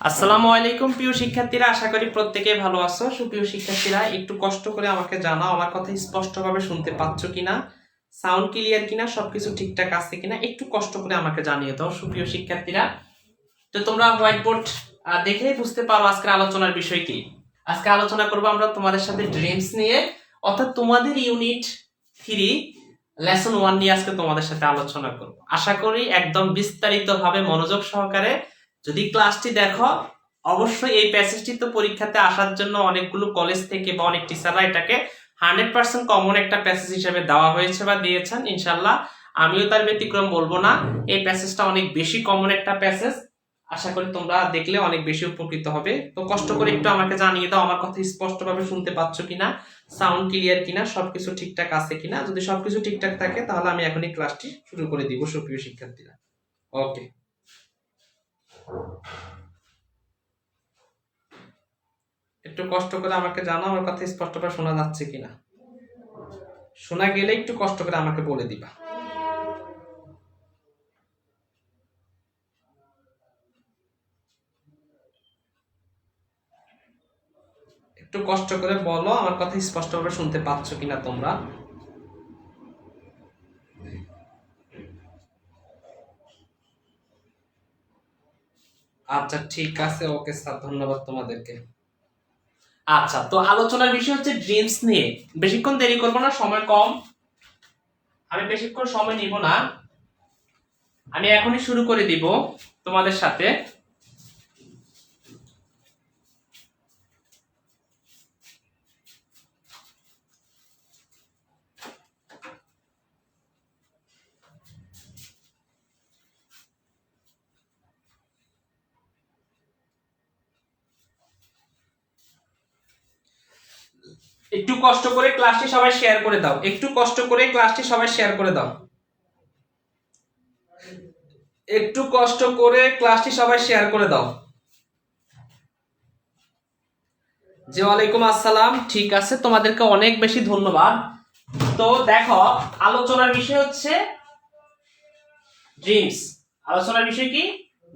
আসসালামু আলাইকুম প্রিয় শিক্ষার্থীরা, আশা করি প্রত্যেকে ভালো আছো। সুপ্রিয় শিক্ষার্থীরা, একটু কষ্ট করে আমাকে জানাও আমার কথা স্পষ্টভাবে শুনতে পাচ্ছ কিনা, সাউন্ড ক্লিয়ার কিনা, সবকিছু ঠিকঠাক আছে কিনা, একটু কষ্ট করে আমাকে জানিয়ে দাও সুপ্রিয় শিক্ষার্থীরা। তো তোমরা হোয়াইট বোর্ড দেখেই বুঝতে পারো আজকের আলোচনার বিষয় কি। আজকে আলোচনা করবো আমরা তোমাদের সাথে ড্রিমস নিয়ে, অর্থাৎ তোমাদের ইউনিট 3 লেসন 1 নিয়ে আজকে তোমাদের সাথে আলোচনা করব। আশা করি একদম বিস্তারিতভাবে মনোযোগ সহকারে যদি ক্লাসটি দেখো, অবশ্যই এই প্যাসেজটি তো পরীক্ষাতে আসার জন্য অনেকগুলো কলেজ থেকে বা অনেক টিচাররা এটাকে 100% কমন একটা প্যাসেজ হিসেবে দেওয়া হয়েছে বা দিয়েছেন। ইনশাল্লাহ আমিও তার ব্যতিক্রম বলবো না। এই প্যাসেজটা অনেক বেশি কমন একটা প্যাসেজ, আশা করি তোমরা দেখলে অনেক বেশি উপকৃত হবে। তো কষ্ট করে একটু আমাকে জানিয়ে দাও আমার কথা স্পষ্টভাবে শুনতে পাচ্ছ কিনা, সাউন্ড ক্লিয়ার কিনা, সবকিছু ঠিকঠাক আছে কিনা। যদি সবকিছু ঠিকঠাক থাকে তাহলে আমি এখনই ক্লাসটি শুরু করে দিব সুপ্রিয় শিক্ষার্থীরা। ওকে, একটু কষ্ট করে আমাকে জানাও আমার কথা স্পষ্টভাবে শোনা যাচ্ছে কিনা। শোনা গেলে একটু কষ্ট করে আমাকে বলে দিবা। একটু কষ্ট করে বলো আমার কথা স্পষ্টভাবে শুনতে পাচ্ছ কিনা তোমরা। আচ্ছা ঠিক আছে, ওকে স্যার, ধন্যবাদ তোমাদেরকে। আচ্ছা, তো আলোচনার বিষয় হচ্ছে ড্রিমস নিয়ে। বেশিক্ষণ দেরি করবো না, সময় কম, আমি বেশিক্ষণ সময় নিব না, আমি এখনই শুরু করে দিব তোমাদের সাথে। একটু কষ্ট করে ক্লাসটি সবাই শেয়ার করে দাও, একটু কষ্ট করে ক্লাসটি সবাই শেয়ার করে দাও, একটু কষ্ট করে ক্লাসটি সবাই শেয়ার করে দাও। জি ওয়ালাইকুম আসসালাম, ঠিক আছে, তোমাদেরকে অনেক বেশি ধন্যবাদ। তো দেখো, আলোচনার বিষয় হচ্ছে ড্রিমস। আলোচনার বিষয় কি?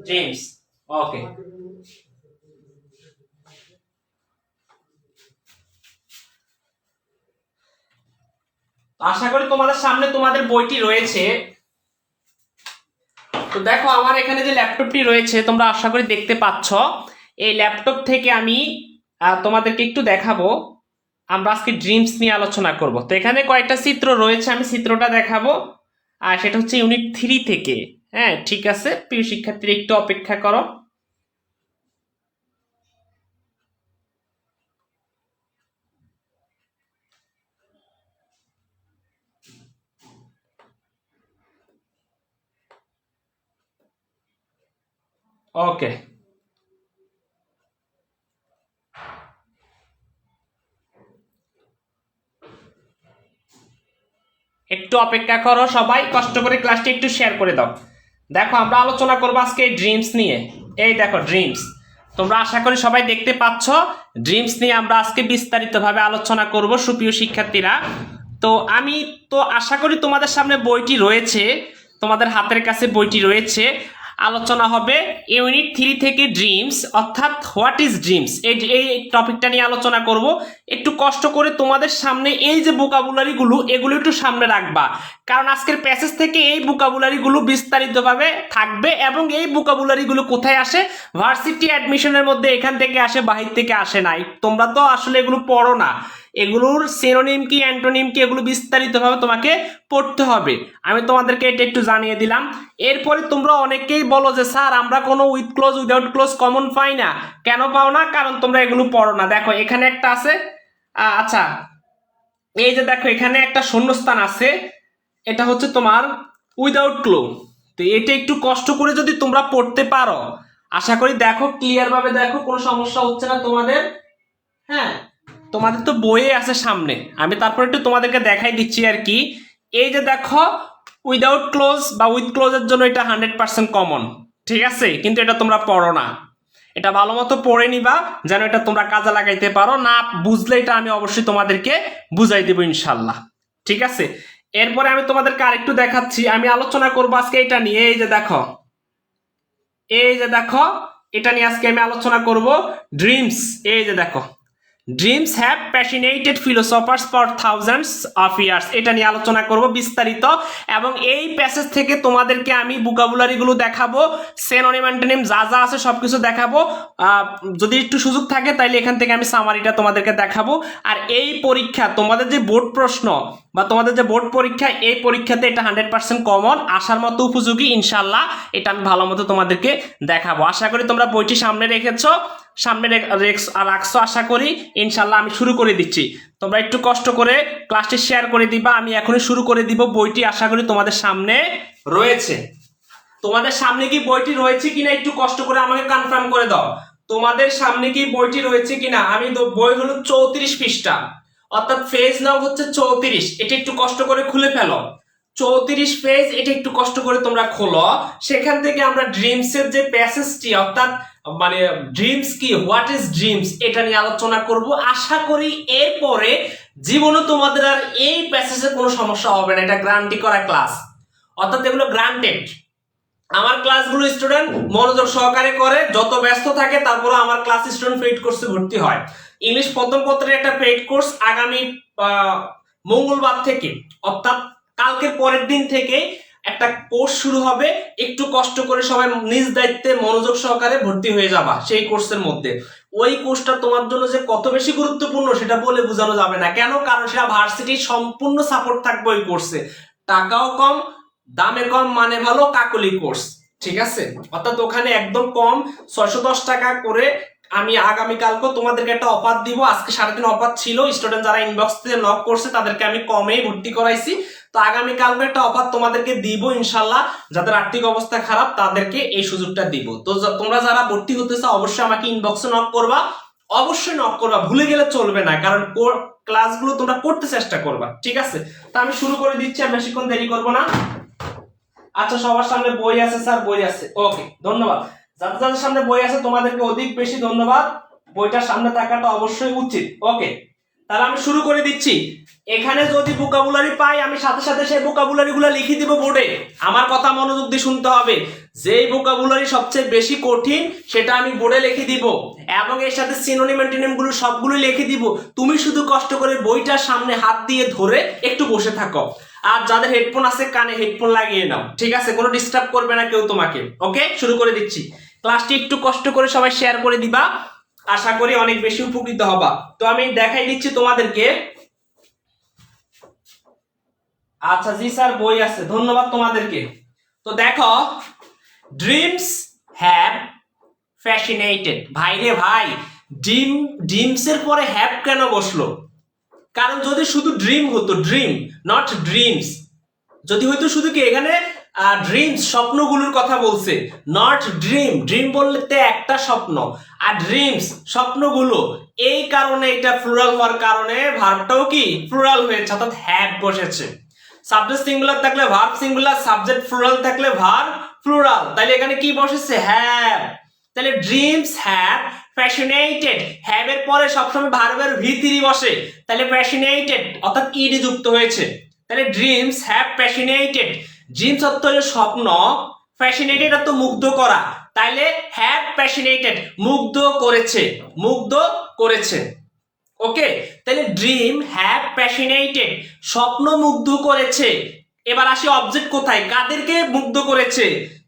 ড্রিমস। ওকে, আশা করি তোমাদের সামনে তোমাদের বইটি রয়েছে। তো দেখো, আমার এখানে যে ল্যাপটপটি রয়েছে তোমরা আশা করি দেখতে পাচ্ছ। এই ল্যাপটপ থেকে আমি তোমাদেরকে একটু দেখাবো। আমরা আজকে ড্রিমস নিয়ে আলোচনা করব। তো এখানে কয়েকটা চিত্র রয়েছে, আমি চিত্রটা দেখাবো, আর সেটা হচ্ছে ইউনিট 3 থেকে। হ্যাঁ ঠিক আছে, প্রিয় শিক্ষার্থীরা একটু অপেক্ষা করো। ওকে, একটু অপেক্ষা করো সবাই, কষ্ট করে ক্লাসটি একটু শেয়ার করে দাও। দেখো, আমরা আলোচনা করবো আজকে ড্রিমস নিয়ে। এই দেখো ড্রিমস, তোমরা আশা করি সবাই দেখতে পাচ্ছ। ড্রিমস নিয়ে আমরা আজকে বিস্তারিতভাবে আলোচনা করব সুপ্রিয় শিক্ষার্থীরা। তো আমি তো আশা করি তোমাদের সামনে বইটি রয়েছে, তোমাদের হাতের কাছে বইটি রয়েছে। আলোচনা হবে ইউনিট 3 থেকে ড্রিমস, অর্থাৎ হোয়াট ইজ ড্রিমস, এই টপিকটা নিয়ে আলোচনা করব। একটু কষ্ট করে তোমাদের সামনে এই যে ভোকাবুলারিগুলো, এগুলো একটু সামনে রাখবা, কারণ আজকের প্যাসেজ থেকে এই ভোকাবুলারিগুলো বিস্তারিতভাবে থাকবে। এবং এই ভোকাবুলারিগুলো কোথায় আসে? ভার্সিটি অ্যাডমিশনের মধ্যে, এখান থেকে আসে, বাহির থেকে আসে নাই। তোমরা তো আসলে এগুলো পড়ো না, এগুলোর সিনোনিম কি, অ্যান্টোনিম কি, এগুলো বিস্তারিতভাবে তোমাকে পড়তে হবে। আমি তোমাদেরকে এটা একটু জানিয়ে দিলাম। এরপরে তোমরা অনেকেই বলো যে স্যার আমরা কোনো with clause without clause common পাই না। কেন পাও না? কারণ তোমরা এগুলো পড়ো না। দেখো এখানে একটা আছে, আচ্ছা এই যে দেখো এখানে একটা শূন্যস্থান আছে, এটা হচ্ছে তোমার উইদাউট ক্লো। তো এটা একটু কষ্ট করে যদি তোমরা পড়তে পারো, আশা করি দেখো ক্লিয়ার ভাবে, দেখো কোনো সমস্যা হচ্ছে না তোমাদের। হ্যাঁ, তোমাদের তো বইয়ে আছে সামনে, আমি তারপর একটু তোমাদেরকে দেখাই দিচ্ছি আর কি। এই যে দেখো, উইদাউট ক্লোজ বা উইথ ক্লোজের জন্য এটা 100% কমন, ঠিক আছে, কিন্তু এটা তোমরা পড়ো না। এটা ভালো মতো পড়ে নিবা, যেন এটা তোমরা কাজে লাগাইতে পারো। না বুঝলে এটা আমি অবশ্যই তোমাদেরকে বুঝাই দেবো ইনশাল্লাহ, ঠিক আছে। এরপরে আমি তোমাদেরকে আরেকটু দেখাচ্ছি, আমি আলোচনা করবো আজকে এটা নিয়ে। এই যে দেখো, এই যে দেখো, এটা নিয়ে আজকে আমি আলোচনা করব। ড্রিমস, এই যে দেখো, dreams have fascinated philosophers for thousands of years, এটা নিয়ে আলোচনা করব বিস্তারিত। এবং এই প্যাসেজ থেকে তোমাদেরকে আমি ভোকাবুলারিগুলো দেখাবো, সিনোনিম অ্যান্টোনিম যা যা আছে সবকিছু দেখাবো। যদি একটু সুযোগ থাকে তাইলে এখান থেকে আমি সামারিটা তোমাদেরকে দেখাবো। আর এই পরীক্ষা তোমাদের যে বোর্ড প্রশ্ন বা তোমাদের যে বোর্ড পরীক্ষা, এই পরীক্ষাতে এটা 100% কমন, আসার মতো উপযোগী ইনশাল্লাহ। এটা আমি ভালো মতো তোমাদেরকে দেখাবো। আশা করি তোমরা বইটি সামনে রেখেছো, সামনে রাখছো আশা করি। ইনশাল্লাহ আমি শুরু করে দিচ্ছি, তোমরা একটু কষ্ট করে ক্লাসটি শেয়ার করে দিবা। আমি এখনই শুরু করে দিব। বইটি আশা করি তোমাদের সামনে রয়েছে। তোমাদের সামনে কি বইটি রয়েছে কিনা একটু কষ্ট করে আমাকে কনফার্ম করে দাও। তোমাদের সামনে কি বইটি রয়েছে কিনা? আমি তো বই হলো 34 পৃষ্ঠা, অর্থাৎ পেজ নাও হচ্ছে 34। এটা একটু কষ্ট করে খুলে ফেলো। 34 পেজ, এটা একটু কষ্ট করে তোমরা খোলো। সেখান থেকে আমরা ড্রিমস এর যে প্যাসেজটি, অর্থাৎ মানে ড্রিমস কি, হোয়াট ইজ ড্রিমস, এটা নিয়ে আলোচনা করব। আশা করি এরপরে জীবনে তোমাদের আর এই প্যাসেজে কোনো সমস্যা হবে না। এটা গ্যারান্টি করা ক্লাস, অর্থাৎ এগুলো গ্রান্টেড। আমার ক্লাসগুলো স্টুডেন্ট মনোযোগ সহকারে করে, যত ব্যস্ত থাকে তারপরে আমার ক্লাস স্টুডেন্ট পেইড কোর্সে ভর্তি হয়। ইংলিশ প্রথম পত্রের একটা পেইড কোর্স আগামী মঙ্গলবার থেকে, অর্থাৎ কালকের পরের দিন থেকে একটা কোর্স শুরু হবে। একটু কষ্ট করে সবাই নিজ দায়িত্বে মনোযোগ সহকারে ভর্তি হয়ে যাবা সেই কোর্সের মধ্যে। ওই কোর্সটা তোমার জন্য যে কত বেশি গুরুত্বপূর্ণ সেটা বলে বোঝানো যাবে না। কেন? কারণ সেটা ভার্সিটির সম্পূর্ণ সাপোর্ট থাকবে ওই কোর্সে। টাকাও কম, দামে কম, মানে ভালো, কাকলি কোর্স, ঠিক আছে? অর্থাৎ ওখানে একদম কম 610 টাকা করে। আমি আগামীকালকে তোমাদেরকে একটা অফার দিব। আজকে 3.5 অফার ছিল, স্টুডেন্ট যারা ইনবক্স থেকে নক করছে তাদেরকে আমি কমেই ভর্তি করাইছি। তো আগামীকালকে একটা অফার তোমাদেরকে দিব ইনশাল্লাহ। যাদের আর্থিক অবস্থা খারাপ তাদেরকে এই সুযোগটা দিব। তো তোমরা যারা ভর্তি হতে চাও অবশ্যই আমাকে ইনবক্সে নক করবা, অবশ্যই নক করবা, ভুলে গেলে চলবে না, কারণ ক্লাসগুলো তোমরা করতে চেষ্টা করবা, ঠিক আছে? তা আমি শুরু করে দিচ্ছি, আর বেশিক্ষণ দেরি করবো না। আচ্ছা, সবার সামনে বই আছে স্যার? বই আছে, ওকে, ধন্যবাদ। যাদের যাদের সামনে বই আছে তোমাদেরকে অধিক বেশি ধন্যবাদ। বইটার সামনে থাকাটা অবশ্যই উচিত। ওকে, তাহলে আমি শুরু করে দিচ্ছি। এখানে যদি ভোকাবুলারি পাই আমি সাথে সাথে সেই ভোকাবুলারি গুলো লিখে দিব বোর্ডে। আমার কথা মনোযোগ দিয়ে শুনতে হবে। যেই ভোকাবুলারি সবচেয়ে বেশি কঠিন সেটা আমি বোর্ডে লিখে দিব, এবং এর সাথে সিনোনিম অ্যান্টোনিম গুলো সবগুলো লিখে দিব। তুমি শুধু কষ্ট করে বইটার সামনে হাত দিয়ে ধরে একটু বসে থাকো। আর যাদের হেডফোন আছে কানে হেডফোন লাগিয়ে নাও, ঠিক আছে? কোনো ডিস্টার্ব করবে না কেউ তোমাকে। ওকে, শুরু করে দিচ্ছি। ক্লাসটি একটু কষ্ট করে সবাই শেয়ার করে দিবা, আশা করি অনেক বেশি উপকৃত হবা। তো আমি দেখাই দিচ্ছি তোমাদেরকে। আচ্ছা জি স্যার, বই আছে, ধন্যবাদ তোমাদেরকে। তো দেখো, ড্রিমস হ্যাভ ফ্যাসিনেটেড। ভাই রে ভাই, ড্রিমস এর পরে হ্যাভ কেন বসলো? কারণ যদি শুধু ড্রিম হতো, ড্রিম নট ড্রিমস, যদি হয়তো শুধু কি এখানে ড্রিমস স্বপ্নগুলোর কথা বলছে, নট ড্রিম। ড্রিম বলতে একটা স্বপ্ন, আর ড্রিমস স্বপ্নগুলো। এই কারণে এটা প্লুরাল হওয়ার কারণে ভার্বটাও কি প্লুরাল হয়েছে, অর্থাৎ হ্যাভ বসেছে। সাবজেক্ট সিঙ্গুলার থাকলে ভার্ব সিঙ্গুলার, সাবজেক্ট প্লুরাল থাকলে ভার্ব প্লুরাল। তাহলে এখানে কি বসেছে? হ্যাভ। তাহলে ড্রিমস হ্যাভ প্যাশনেটেড, হ্যাভ এর পরে সবসময় ভার্বের ভি3 বসে, তাহলে প্যাশনেটেড অর্থাৎ ইডি যুক্ত হয়েছে। তাহলে ড্রিমস হ্যাভ প্যাশনেটেড, ড্রিমস অর্থ হলো স্বপ্ন, প্যাশনেটেড অর্থ মুগ্ধ করা, তাইলে হ্যাভ প্যাশনেটেড মুগ্ধ করেছে, মুগ্ধ করেছে। ওকে, তাহলে ড্রিম হ্যাভ প্যাশনেটেড স্বপ্ন মুগ্ধ করেছে। এবার আসি অবজেক্ট কোথায়, কাদেরকে মুগ্ধ করেছে?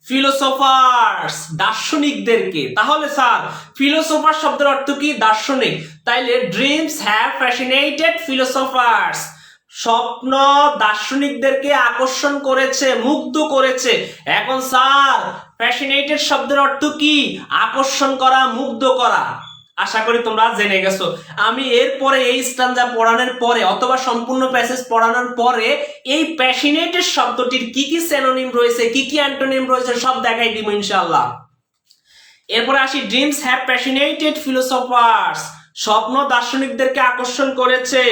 ফিলোসোফার্স, দার্শনিকদেরকে। তাহলে স্যার ফিলোসোফার শব্দের অর্থ কি? দার্শনিক। তাইলে ড্রিমস হ্যাভ ফ্যাসিনেটেড ফিলোসোফার্স, স্বপ্ন দার্শনিকদেরকে আকর্ষণ করেছে, মুগ্ধ করেছে। এখন স্যার ফ্যাসিনেটেড শব্দের অর্থ কি? আকর্ষণ করা, মুগ্ধ করা। আশা করি তোমরা জেনে গেছো। আমি এরপরে এই স্ট্যান্জা পড়ানোর পরে অথবা সম্পূর্ণ প্যাসেজ পড়ানোর পরে এই প্যাশনেটেড শব্দটির কি কি সিনোনিম রয়েছে, কি কি অ্যান্টোনিম রয়েছে সব দেখাই দিব ইনশাআল্লাহ। এরপরে আসি, ড্রিমস হ্যাভ প্যাশনেটেড ফিলোসোফার্স, স্বপ্ন দার্শনিকদেরকে আকর্ষণ করেছে।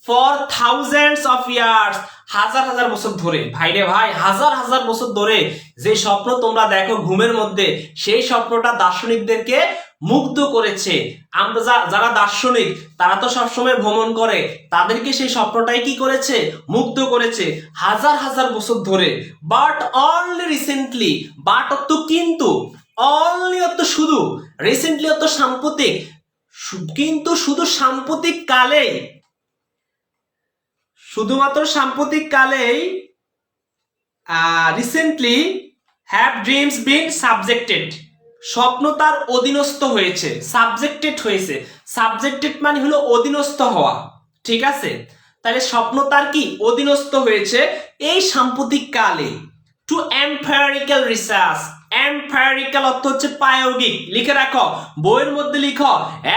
ফর থাউজেন্ডস অফ ইয়ার্স, হাজার হাজার বছর ধরে। ভাইরে ভাই, হাজার হাজার বছর ধরে যে স্বপ্ন তোমরা দেখো ঘুমের মধ্যে, সেই স্বপ্নটা দার্শনিকদেরকে মুগ্ধ করেছে। আমরা যারা দার্শনিক তারা তো সবসময় ভ্রমণ করে, তাদেরকে সেই স্বপ্নটাই কি করেছে? মুগ্ধ করেছে হাজার হাজার বছর ধরে। বাট অনলি রিসেন্টলি, বাট অর্থ কিন্তু, অনলি অত শুধু, রিসেন্টলি অত সাম্প্রতিক, কিন্তু শুধু সাম্প্রতিক কালেই, শুধুমাত্র সাম্প্রতিক কালেই recently have dreams been subjected, স্বপ্ন তার অধীনস্থ হয়েছে, সাবজেক্টেড হয়েছে। সাবজেক্টেড মানে হলো অধীনস্থ হওয়া, ঠিক আছে? তাহলে স্বপ্ন তার কি অধীনস্থ হয়েছে এই সাম্প্রতিক কালে টু এম্পিরিক্যাল রিসার্চ। এম্পিরিক্যাল অর্থ হচ্ছে প্রায়োগিক, লিখে রাখো বইয়ের মধ্যে লিখো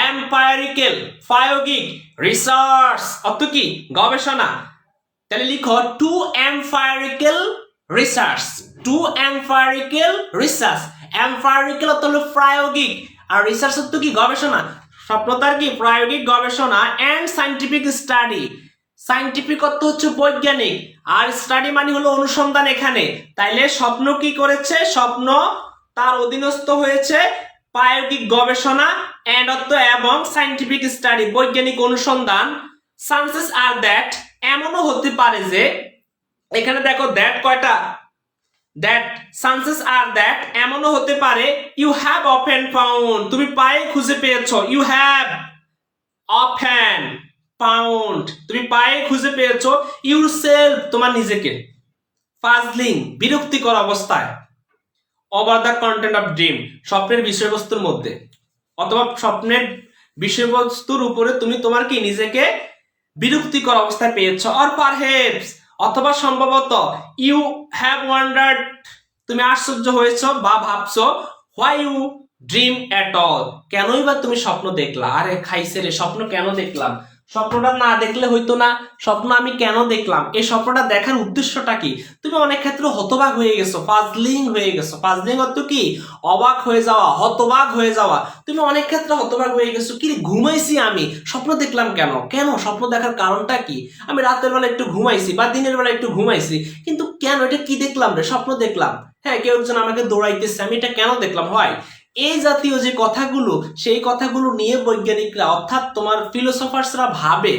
এম্পিরিক্যাল, প্রায়োগিক, রিসার্চ অর্থ কি গবেষণা। তাহলে লিখো to empirical research, to empirical research. Empirical অর্থ হলো প্রায়োগিক আর রিসার্চ অর্থ কি গবেষণা। স্বপ্ন তার কি প্রায়োগিক গবেষণা এন্ড সায়েন্টিফিক স্টাডি। সায়েন্টিফিক অর্থ হচ্ছে বৈজ্ঞানিক আর স্টাডি মানে হলো অনুসন্ধান এখানে। তাইলে স্বপ্ন কি করেছে, স্বপ্ন তার অধীনস্থ হয়েছে প্রায়োগিক গবেষণা এন্ড অর্থ এবং সায়েন্টিফিক স্টাডি বৈজ্ঞানিক অনুসন্ধান। চান্সেস আর দ্যাট এমনও হতে পারে যে, এখানে দেখো দ্যাট কয়টা, দ্যাট চান্সেস আর দ্যাট এমনও হতে পারে ইউ হ্যাভ অফেন ফাউন্ড, তুমি পায়ে খুঁজে পেয়েছো, ইউ হ্যাভ অফেন ফাউন্ড, তুমি পায়ে খুঁজে পেয়েছো ইউরসেলফ তোমার নিজেকে, ফাজলিং বিরক্তিকর অবস্থায়, over the content of dream স্বপ্নের বিষয়বস্তুর মধ্যে, অথবা স্বপ্নের বিষয়বস্তুর উপরে তুমি তোমার কি নিজেকে বিরক্তিকর অবস্থায় পেয়েছো। অর পারহেপস অথবা সম্ভবত ইউ হ্যাভ ওয়ান্ডার্ড তুমি আশ্চর্য হয়েছো বা ভাবছো why you dream at all কেনই বা তুমি স্বপ্ন দেখলা। আরে খাইছে রে, স্বপ্ন কেন দেখলাম, স্বপ্নটা না দেখলে হইতো না, স্বপ্ন আমি কেন দেখলাম, এই স্বপ্নটা দেখার উদ্দেশ্যটা কি। তুমি অনেক ক্ষেত্রে হতবাক হয়ে গেছো, পাজলিং হয়ে গেছো। পাজলিং অর্থ কি অবাক হয়ে যাওয়া, হতবাক হয়ে যাওয়া। তুমি অনেক ক্ষেত্রে হতবাক হয়ে গেছো, কি ঘুমাইছি আমি, স্বপ্ন দেখলাম কেন, কেন স্বপ্ন দেখার কারণটা কি, আমি রাতের বেলা একটু ঘুমাইছি বা দিনের বেলা একটু ঘুমাইছি, কিন্তু কেন, এটা কি দেখলাম রে, স্বপ্ন দেখলাম, হ্যাঁ কেউ একজন আমাকে দৌড়াইতেছে, আমি এটা কেন দেখলাম হয়। এই জাতীয় যে কথাগুলো, সেই কথাগুলো নিয়ে বৈজ্ঞানিকরা অর্থাৎ তোমার ফিলোসফার্সরা ভাবে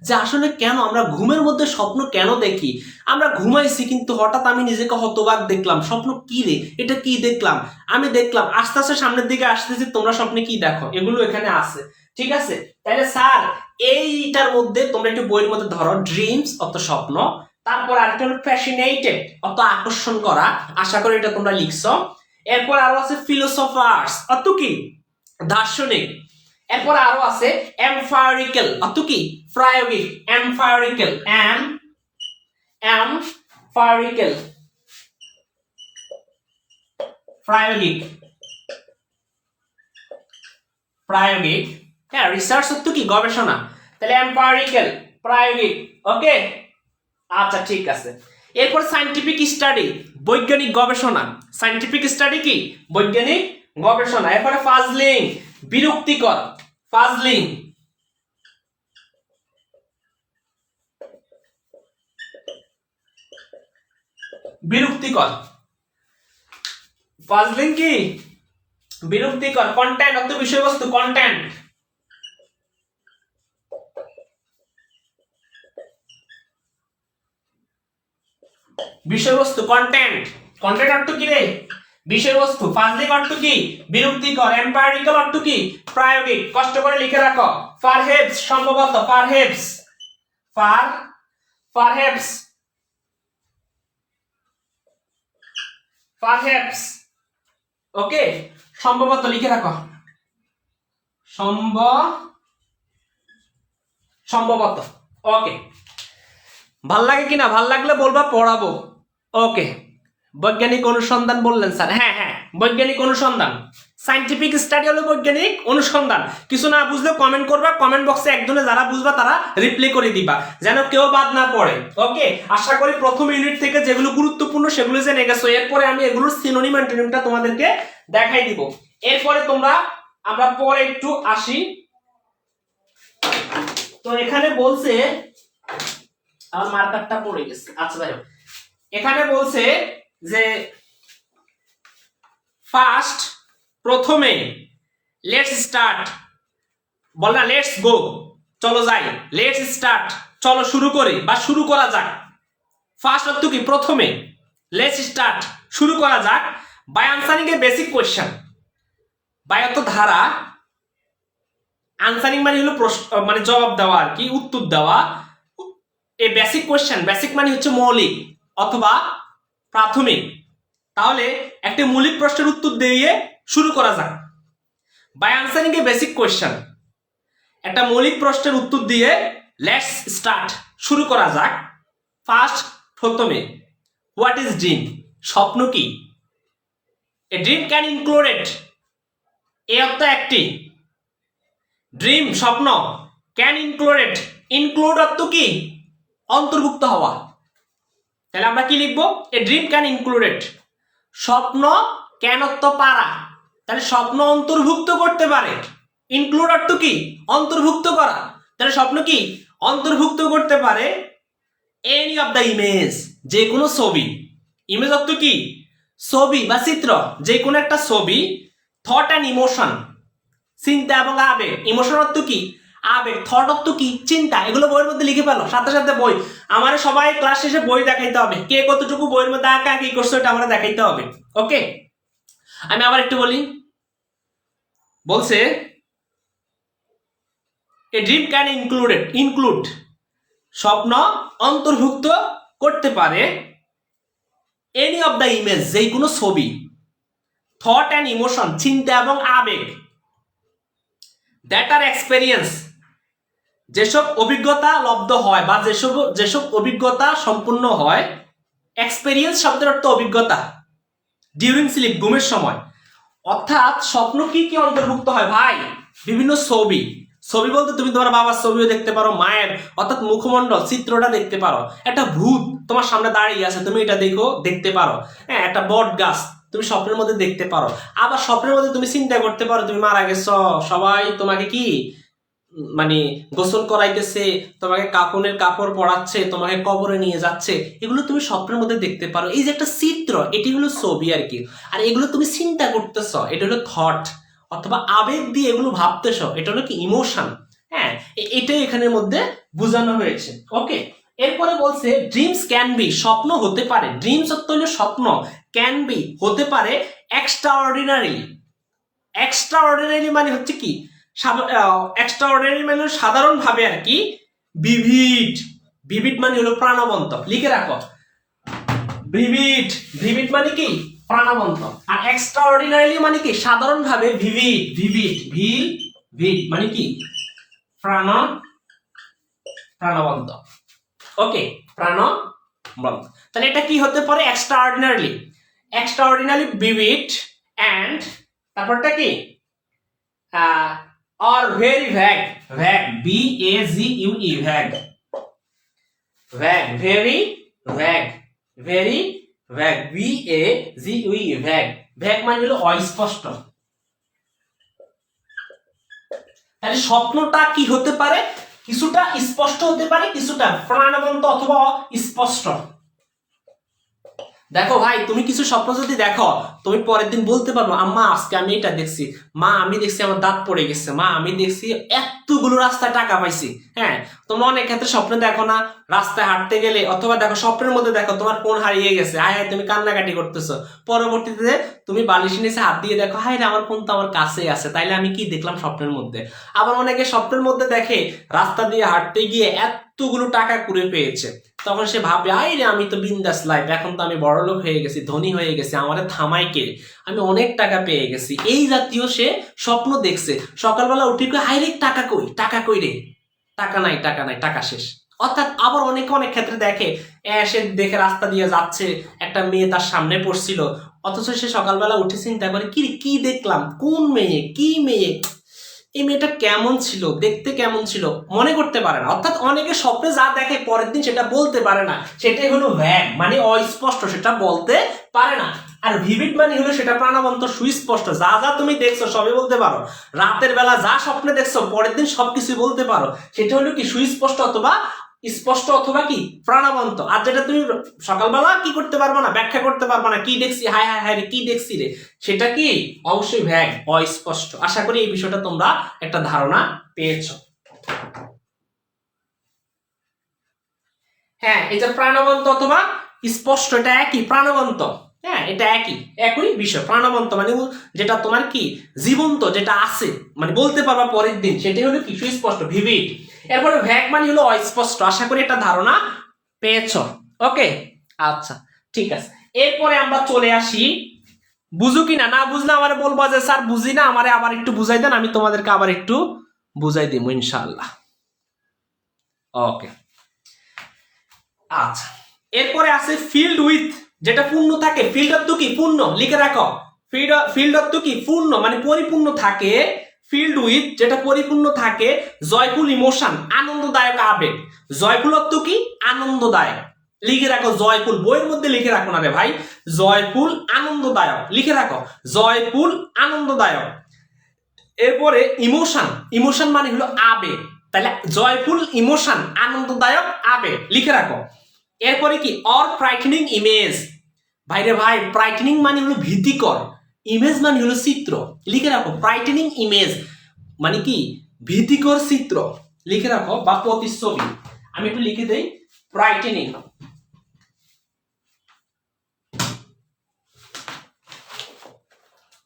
যে আসলে কেন আমরা ঘুমের মধ্যে স্বপ্ন কেন দেখি। আমরা ঘুমাইছি কিন্তু হঠাৎ আমি নিজেকে হতবাক দেখলাম, স্বপ্ন কি রে, এটা কি দেখলাম, আমি দেখলাম আস্তে আস্তে সামনের দিকে আসতেছি, তোমরা স্বপ্নে কি দেখো, এগুলো এখানে আছে, ঠিক আছে? তাহলে স্যার এইটার মধ্যে তোমরা একটু বইয়ের মধ্যে ধরো ড্রিমস অত স্বপ্ন, তারপর আরেকটা হলো ফ্যাসিনেটেড অত আকর্ষণ করা, আশা করি এটা তোমরা লিখছো। এরপর আরো আছে ফিলোসফার্স অর্থ কি দার্শনিক। এরপর আরো আছে এম্পিরিক্যাল অর্থ কি প্রায়োগিক, এম্পিরিক্যাল এম্পিরিক্যাল প্রায়োগিক, প্রায়োগিক, হ্যাঁ রিসার্চ অর্থ কি গবেষণা। তাহলে এম্পিরিক্যাল প্রায়োগিক, ওকে আচ্ছা ঠিক আছে। এরপর সায়েন্টিফিক স্টাডি বৈজ্ঞানিক গবেষণা, সায়েন্টিফিক স্টাডি কি বৈজ্ঞানিক গবেষণা। এরপরে ফাজলিং বিরক্তিকর, ফাজলিং বিরক্তিকর, ফাজলিং কি বিরক্তিকর। কন্টেন্ট অর্থ বিষয়বস্তু, কন্টেন্ট বিষয়বস্তু, কন্টেন্ট, কন্টেন্ট অর্থ কি রে বিষয়বস্তু। ফাজলিং অর্থ কি বিরক্তিকর। এম্পিরিক্যাল অর্থ কি প্রায়োগিক, কষ্ট করে লিখে রাখো। পারহেপস সম্ভবত, পারহেপস পারহেপস পারহেপস ওকে সম্ভবত লিখে রাখো, সম্ভবত ওকে। ভাল লাগে কিনা, ভাল লাগলে বলবা পড়াবো, ওকে। বৈজ্ঞানিক অনুসন্ধান বললেন স্যার, হ্যাঁ হ্যাঁ বৈজ্ঞানিক অনুসন্ধান, সায়েন্টিফিক স্টাডি হলো বৈজ্ঞানিক অনুসন্ধান। কিছু না বুঝলে কমেন্ট করবা, কমেন্ট বক্সে একজনে যারা বুঝবা তারা রিপ্লাই করে দিবা, যেন কেউ বাদ না পড়ে, ওকে। আশা করি প্রথম ইউনিট থেকে যেগুলো গুরুত্বপূর্ণ সেগুলো জেনে গেছো। এরপরে আমি এগুলোর সিনোনিম অ্যান্টোনিমটা তোমাদেরকে দেখাই দিব। এরপরে আমরা পরে একটু আসি। তো এখানে বলছে, আমার মার্কারটা পড়ে গেছে, আচ্ছা যাই হোক, এখানে বলছে যে ফার্স্ট প্রথমে লেটস স্টার্ট, বল না লেটস গো চলো যাই, লেটস স্টার্ট চলো শুরু করি বা শুরু করা যাক। ফার্স্ট অর্থ কি প্রথমে, লেটস স্টার্ট শুরু করা যাক, by answering a basic question, বায়ত ধারা, আনসারিং মানে হলো প্রশ্ন মানে জবাব দেওয়া আর কি, উত্তর দেওয়া। এ বেসিক কোয়েশ্চেন, বেসিক মানে হচ্ছে মৌলিক অথবা প্রাথমিক। তাহলে একটা মৌলিক প্রশ্নের উত্তর দিয়ে শুরু করা যাক। By answering a basic question, একটা মৌলিক প্রশ্নের উত্তর দিয়ে লেটস স্টার্ট, শুরু করা যাক। ফার্স্ট, প্রথমে, হোয়াট ইজ ড্রিম? স্বপ্ন কি? এ ড্রিম ক্যান ইনক্লুডেড, এ অর্থ একটি, ড্রিম স্বপ্ন, ক্যান ইনক্লুডেড, ইনক্লুড অর্থ কি? অন্তর্ভুক্ত হওয়া। তাহলে আমরা কি লিখবো? এ ড্রিম ক্যান ইনক্লুডেড, স্বপ্ন ক্যান অর্থ পারা, তাহলে স্বপ্ন অন্তর্ভুক্ত করতে পারে। ইনক্লুড অর্থ কি? অন্তর্ভুক্ত করা, তাহলে স্বপ্ন কি? অন্তর্ভুক্ত করতে পারে এনি অফ দ্য ইমেজ, যে কোনো ছবি। ইমেজ অর্থ কি? ছবি বা চিত্র, যে কোনো একটা ছবি। থট অ্যান্ড ইমোশন, চিন্তা এবং আবেগ। ইমোশন অর্থ কি? আবেগ। থট অর্থ কি? চিন্তা। এগুলো বইয়ের মধ্যে লিখে পেলো, সাথে সাথে বই। আমার সবাই ক্লাস শেষে বই দেখাইতে হবে, কে কতটুকু বইয়ের মধ্যে আঁকা আঁকি করছো এটা আমরা দেখাইতে হবে। ওকে, আমি আবার একটু বলি। বলছে এ ড্রিম ক্যান ইনক্লুড, স্বপ্ন অন্তর্ভুক্ত করতে পারে এনি অফ দ্য ইমেজ, যে কোনো ছবি। থট অ্যান্ড ইমোশন, চিন্তা এবং আবেগ। দ্যাট আর এক্সপেরিয়েন্স, যেসব অভিজ্ঞতা লব্ধ হয় বা যেসব অভিজ্ঞতা সম্পূর্ণ হয়। এক্সপেরিয়েন্স শব্দের অর্থ অভিজ্ঞতা। ডিউরিং স্লিপ, ঘুমের সময়। অর্থাৎ স্বপ্ন কি কি অন্তর্ভুক্ত হয় ভাই? বিভিন্ন ছবি। ছবি বলতে তুমি তোমার বাবার ছবিও দেখতে পারো, মায়ের অর্থাৎ মুখমণ্ডল চিত্রটা দেখতে পারো। একটা ভূত তোমার সামনে দাঁড়িয়ে আছে, তুমি এটা দেখতে পারো। হ্যাঁ, একটা বট গাছ তুমি স্বপ্নের মধ্যে দেখতে পারো। আবার স্বপ্নের মধ্যে তুমি চিন্তা করতে পারো তুমি মারা গেছ, সবাই তোমাকে কি মানে গোসল করাইতেছে, তোমাকে কাপড়ের কাপড় পরাচ্ছে, তোমাকে কবরে নিয়ে যাচ্ছে। এগুলো তুমি স্বপ্নের মধ্যে দেখতে পারো। এই যে একটা চিত্র, এটি হলো ছবি আর কি। আর এগুলো তুমি চিন্তা করতেছ, এটা হলো থট অথবা আবেগ দিয়ে এগুলো ভাবতেছ, এটা হলো কি? ইমোশন। হ্যাঁ, এটাই এখানের মধ্যে বোঝানো হয়েছে। ওকে, এরপরে বলছে ড্রিমস ক্যান বি, স্বপ্ন হতে পারে। ড্রিমস অর্থ হলো স্বপ্ন, ক্যান বি হতে পারে এক্সট্রাঅর্ডিনারি। এক্সট্রাঅর্ডিনারি মানে হচ্ছে কি? এক্সট্রাঅর্ডিনারি মানে সাধারণ ভাবে আর কি। ভিভিড, ভিভিড মানে হলো প্রাণবন্ত। লিখে রাখো, ভিভিড, ভিভিড মানে কি? প্রাণবন্ত। আর এক্সট্রাঅর্ডিনারি মানে কি? সাধারণ ভাবে ভিভিড, ভিভিড, ভিভিড মানে কি? প্রাণবন্ত। ওকে, প্রাণবন্ত। তাহলে এটা কি হতে পারে? এক্সট্রাঅর্ডিনারি, এক্সট্রাঅর্ডিনারি ভিভিড এন্ড তারপরটা কি? or very vague, vague, V-A-G-U-E, vague, vague, very vague, very vague, V-A-G-U-E, vague, vague মানে হলো অস্পষ্ট। তাহলে স্বপ্নটা কি হতে পারে? কিছুটা স্পষ্ট হতে পারে, কিছুটা প্রাণবন্ত অথবা স্পষ্ট। দেখো ভাই, তুমি কিছু স্বপ্ন যদি দেখো, তুমি পরের দিন বলতে পারবো আম্মা আজকে আমি এটা দেখছি, মা আমি দেখছি আমার দাঁত পড়ে গেছে, মা আমি দেখছি এতগুলো রাস্তায় টাকা পাইছি। হ্যাঁ, তোমরা অনেক ক্ষেত্রে স্বপ্ন দেখো না, রাস্তায় হাঁটতে গেলে অথবা দেখো স্বপ্নের মধ্যে দেখো তোমার ফোন হারিয়ে গেছে, হায় হায় তুমি কান্নাকাটি করতেছো। পরবর্তীতে তুমি বালিশের নিচে হাত দিয়ে দেখো, হায় রে আমার ফোন তো আমার কাছেই আছে, তাইলে আমি কি দেখলাম স্বপ্নের মধ্যে। আবার অনেকে স্বপ্নের মধ্যে দেখে রাস্তা দিয়ে হাঁটতে গিয়ে এতগুলো টাকা কুড়ে পেয়েছে, তখন সে ভাবে আই রে আমি তো বিন্দাস লাইফ, এখন তো আমি বড়লোক হয়ে গেছি, ধনী হয়ে গেছি, আমাদের থামাই কে, আমি অনেক টাকা পেয়ে গেছি। এই জাতীয় সে স্বপ্ন দেখছে। সকালবেলা উঠে হাই রে টাকা কই, টাকা কই রে, টাকা নাই, টাকা নাই, টাকা শেষ। অর্থাৎ আবার অনেকে অনেক ক্ষেত্রে দেখে সে দেখে রাস্তা দিয়ে যাচ্ছে, একটা মেয়ে তার সামনে পড়ছিল, অথচ সে সকালবেলা উঠে চিন্তা করে কি কি দেখলাম, কোন মেয়ে, কি মেয়ে, এই মেয়েটা কেমন ছিল, দেখতে কেমন ছিল, মনে করতে পারে না। অর্থাৎ অনেকে স্বপ্নে যা দেখে পরের দিন সেটা বলতে পারে না, সেটাই হলো ভ্যাগ মানে অস্পষ্ট, সেটা বলতে পারে না। আর ভিভিড মানে হলো সেটা প্রাণবন্ত, সুস্পষ্ট, যা যা তুমি দেখছো সবই বলতে পারো। রাতের বেলা যা স্বপ্নে দেখছো পরের দিন সবকিছু বলতে পারো, সেটা হলো কি? সুস্পষ্ট অথবা স্পষ্ট অথবা কি? প্রাণবন্ত। আর যেটা তুমি সকালবেলা কি করতে পারবো না, ব্যাখ্যা করতে পারবো না, কি দেখছি, হায় হায় হায় রে কি দেখছি রে, সেটা কি? অবশ্যই ভ্যাগ, অস্পষ্ট। আশা করি এই বিষয়টা তোমরা একটা ধারণা পেয়েছো। হ্যাঁ, এই যে প্রাণবন্ত অথবা স্পষ্ট, এটা একই, প্রাণবন্ত। হ্যাঁ, এটা একই বিষয়। প্রাণবন্ত মানে যেটা তোমার কি জীবন্ত, যেটা আছে, মানে বলতে পারবা পরের দিন, সেটাই হলো কি সুস্পষ্ট, ভিভিড। এরপরে ভ্যাগ মানে হলো অস্পষ্ট। আশা করি একটা ধারণা পেয়েছো। ওকে, আচ্ছা ঠিক আছে। এরপরে আমরা চলে আসি, বুঝো কিনা, না বুঝলে আমারে বলবো যে স্যার বুঝি না, আমারে আবার একটু বুঝাই দেন, আমি তোমাদেরকে আবার একটু বুঝাই দিব ইনশাআল্লাহ। ওকে, আচ্ছা। এরপরে আছে ফিল্ড উইথ, যেটা পূর্ণ থাকে। ফিল্ড অর্থ কি পূর্ণ, লিখে রাখো। ফিল্ড অর্থ কি পূর্ণ, মানে পরিপূর্ণ থাকে। ফিল্ড উইথ যেটা পরিপূর্ণ থাকে জয়ফুল ইমোশন, আনন্দদায়ক আবেগ। জয়ফুল অর্থ কি আনন্দদায়ক, লিখে রাখো জয়ফুল, বইয়ের মধ্যে লিখে রাখো না রে ভাই। জয়ফুল আনন্দদায়ক লিখে রাখো, জয়ফুল আনন্দদায়ক। এরপরে ইমোশন, ইমোশন মানে হলো আবেগ, তাহলে জয়ফুল ইমোশন, আনন্দদায়ক আবেগ লিখে রাখো। এরপরে কি অর ফ্রাইটেনিং ইমেজ, ভাইরে ভাই ফ্রাইটেনিং মানে হলো ভীতিকর, ইমেজ মানে হলো চিত্র, লিখে রাখো। ফ্রাইটেনিং ইমেজ মানে কি ভীতিকর চিত্র, লিখে রাখো, বা প্রতিচ্ছবি। আমি একটু লিখে দেই, ফ্রাইটেনিং।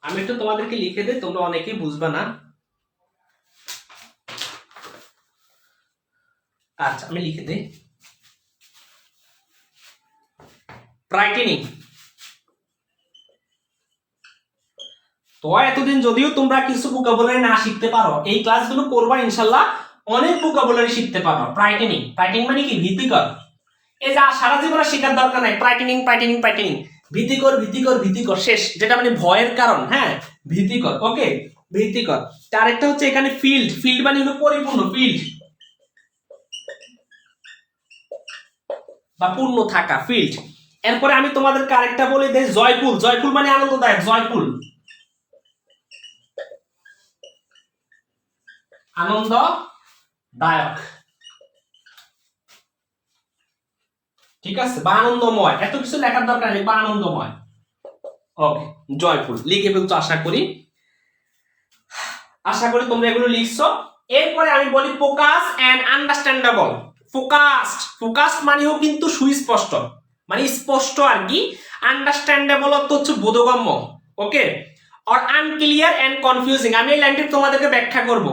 আমি একটু তোমাদেরকে লিখে দেই, তোমরা অনেকেই বুঝবে না। আচ্ছা, আমি লিখে দেই ফ্রাইটেনিং। তো এতদিন যদিও তোমরা কিছু ভোকাবুলারি না শিখতে পারো, এই ক্লাসগুলো করবা ইনশাআল্লাহ অনেক ভোকাবুলারি শিখতে পারো। ফ্রাইটেনিং, ফ্রাইটেনিং মানে কি ভীতিকর। এই যে সারা জীবন শেখার দরকার নাই, ফ্রাইটেনিং ফ্রাইটেনিং ফ্রাইটেনিং, ভীতিকর ভীতিকর ভীতিকর, শেষ, যেটা মানে ভয়ের কারণ। হ্যাঁ, ভীতিকর। ওকে, ভীতিকর। আরেকটা হচ্ছে এখানে ফিল্ড, ফিল্ড মানে হলো পরিপূর্ণ, ফিল্ড বা পূর্ণ থাকা, ফিল্ড। এরপরে আমি তোমাদেরকে আরেকটা বলে দেই, জয়ফুল। জয়ফুল মানে আনন্দদায়ক, জয়ফুল, আনন্দদায়ক, ঠিক আছে, বা আনন্দময়। এত কিছু লেখার দরকার নেই, বা আনন্দময়। ওকে, জয়ফুল লিখে ফেলছো আশা করি। আশা করি তোমরা এগুলো লিখছো। এরপরে আমি বলি focus and understandable. Focused, focused মানেও কিন্তু সুস্পষ্ট, মানে স্পষ্ট আর কি। আন্ডারস্ট্যান্ডেবল অর্থ হচ্ছে বোধগম্য। ওকে, আর আনক্লিয়ার এন্ড কনফিউজিং, আমি এই লাইনটি তোমাদেরকে ব্যাখ্যা করব।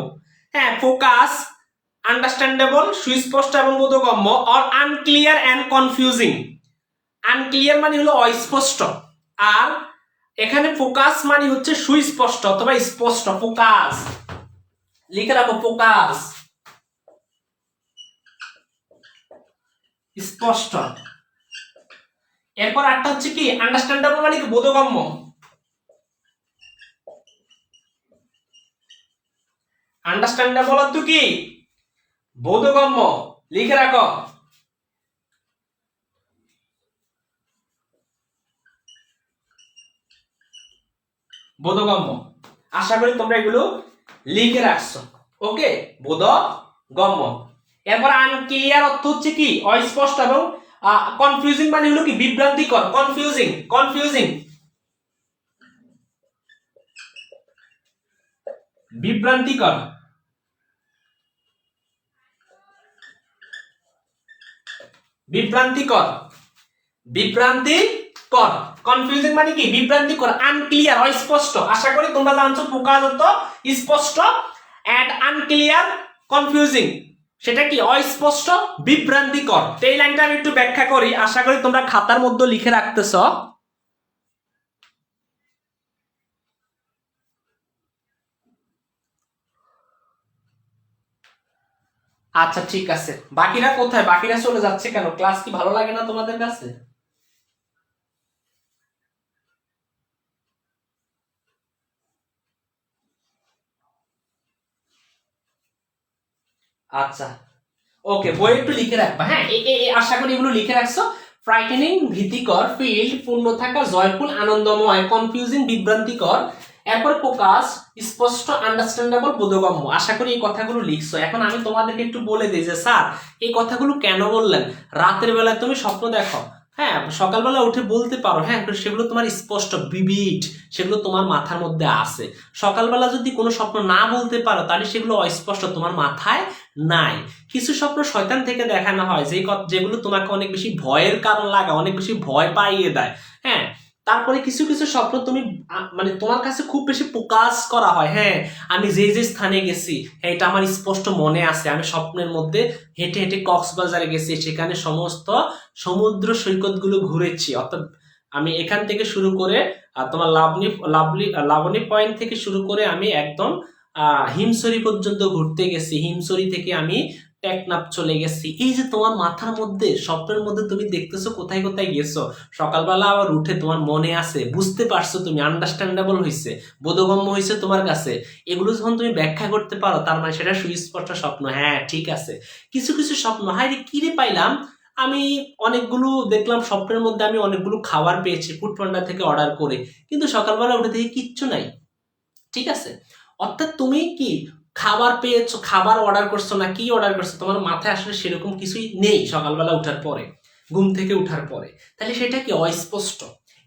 হ্যাঁ, ফোকাস, আন্ডারস্ট্যান্ডেবল সুস্পষ্ট এবং বোধগম্য, আর আনক্লিয়ার এন্ড কনফিউজিং। আনক্লিয়ার মানে হলো অস্পষ্ট, আর এখানে ফোকাস মানে হচ্ছে সুস্পষ্ট অথবা স্পষ্ট। ফোকাস লিখে রাখো, ফোকাস স্পষ্ট। এরপর একটা হচ্ছে কি আন্ডারস্ট্যান্ডেবল মানে কি বোধগম্য। আন্ডারস্ট্যান্ডেবল অর্থ কি বোধগম্য, লিখে রাখো। বোধগম্য, আশা করি তোমরা এগুলো লিখে রাখছো। ওকে, বোধগম্য। এরপর আনক্লিয়ার অর্থ হচ্ছে কি অস্পষ্ট, এবং কনফিউজিং মানে হলো কি বিভ্রান্তিকর, কনফিউজিং, কনফিউজিং, বিভ্রান্তিকর, বিভ্রান্তিকর, বিভ্রান্তিকর। কনফিউজিং মানে কি বিভ্রান্তিকর, আনক্লিয়ার অস্পষ্ট। আশা করি তোমরা জানছো ফোকাস অর্থ স্পষ্ট, এন্ড আনক্লিয়ার কনফিউজিং সেটা কি অস্পষ্ট বিভ্রান্তিকর। এই লাইনটা আমি একটু ব্যাখ্যা করি, আশা করি তোমরা খাতার মধ্যে লিখে রাখতেছ। আচ্ছা ঠিক আছে, বাকিরা কোথায়? বাকিরা চলে যাচ্ছে কেন? ক্লাস কি ভালো লাগে না তোমাদের কাছে? আচ্ছা, ওকে, বই একটু লিখে রাখবা। হ্যাঁ, আশা করি এগুলো লিখে রাখছো। ফ্রাইটেনিং ভীতিকর, ফিল্ড পূর্ণ থাকা, জয়ফুল আনন্দময়, কনফিউজিং বিভ্রান্তিকর, এরপর ফোকাস স্পষ্ট, আন্ডারস্ট্যান্ডেবল বোধগম্য। আশা করি এই কথাগুলো লিখছো। এখন আমি তোমাদেরকে একটু বলে দিই যে স্যার এই কথাগুলো কেন বললেন। রাতের বেলায় তুমি স্বপ্ন দেখো, হ্যাঁ, সকালবেলা উঠে বলতে পারো, হ্যাঁ, সেগুলো তোমার স্পষ্ট বিবিড, সেগুলো তোমার মাথার মধ্যে আছে। সকালবেলা যদি কোনো স্বপ্ন না বলতে পারো তাহলে সেগুলো অস্পষ্ট, তোমার মাথায় নাই। কিছু স্বপ্ন শয়তান থেকে দেখানো হয় যেগুলো তোমাকে অনেক বেশি ভয়ের কারণ লাগা, অনেক বেশি ভয় পাইয়ে দেয়। হ্যাঁ, তারপরে কিছু কিছু স্বপ্ন তুমি মানে তোমার কাছে খুব বেশি প্রকাশ করা হয়, হ্যাঁ আমি যে যে স্থানে গেছি, হ্যাঁ এটা আমার স্পষ্ট মনে আছে, আমি স্বপ্নের মধ্যে হেঁটে হেঁটে কক্সবাজারে গেছি, সেখানে সমস্ত সমুদ্র সৈকত গুলো ঘুরেছি, অর্থাৎ আমি এখান থেকে শুরু করে তোমার লাবণী পয়েন্ট থেকে শুরু করে আমি একদম হিমছড়ি পর্যন্ত ঘুরতে গেছি, হিমছড়ি থেকে আমি টেকনাফ চলে গেছি। এই যে তোমার মাথার মধ্যে স্বপ্নের মধ্যে তুমি দেখতেছো কোথায় কোথায় গেছো, সকালবেলা আবার উঠে তোমার মনে আছে, বুঝতে পারছো, তুমি আন্ডারস্ট্যান্ডেবল হয়েছে, বোধগম্য হয়েছে তোমার কাছে, এগুলো যখন তুমি ব্যাখ্যা করতে পারো তার মানে সেটা সুস্পষ্ট স্বপ্ন। হ্যাঁ ঠিক আছে, কিছু কিছু স্বপ্ন হাই রে কিরে পাইলাম, আমি অনেকগুলো দেখলাম স্বপ্নের মধ্যে, আমি অনেকগুলো খাবার পেয়েছি ফুড পান্ডা থেকে অর্ডার করে, কিন্তু সকালবেলা উঠে দেখি কিচ্ছু নাই। ঠিক আছে, অর্থাৎ তুমি কি খাবার পেয়েছো, খাবার অর্ডার করছো না কি অর্ডার করছো, তোমার মাথায় আসলে সেরকম কিছুই নেই সকালবেলা উঠার পরে, ঘুম থেকে উঠার পরে, তাহলে সেটা কি অস্পষ্ট,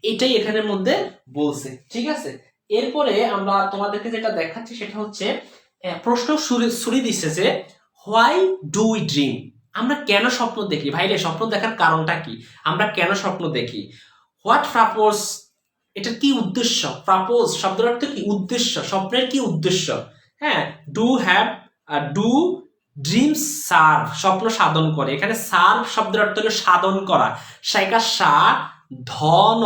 এটাই এখানের মধ্যে বলছে। ঠিক আছে, এরপরে আমরা তোমাদেরকে যেটা দেখাচ্ছি সেটা হচ্ছে প্রশ্ন শুরু দিচ্ছে যে হোয়াই ডু উই ড্রিম, আমরা কেন স্বপ্ন দেখি ভাইরে, স্বপ্ন দেখার কারণটা কি, আমরা কেন স্বপ্ন দেখি, হোয়াট পারপোজ, এটার কি উদ্দেশ্য, পারপোজ শব্দের অর্থ কি, উদ্দেশ্য, স্বপ্নের কি উদ্দেশ্য। হ্যাঁ, ডু ড্রিমস সার্ভ, স্বপ্ন সাধন করে, এখানে সার্ভ শব্দের অর্থ হলো সাধন করা, সাইকা সা ধন,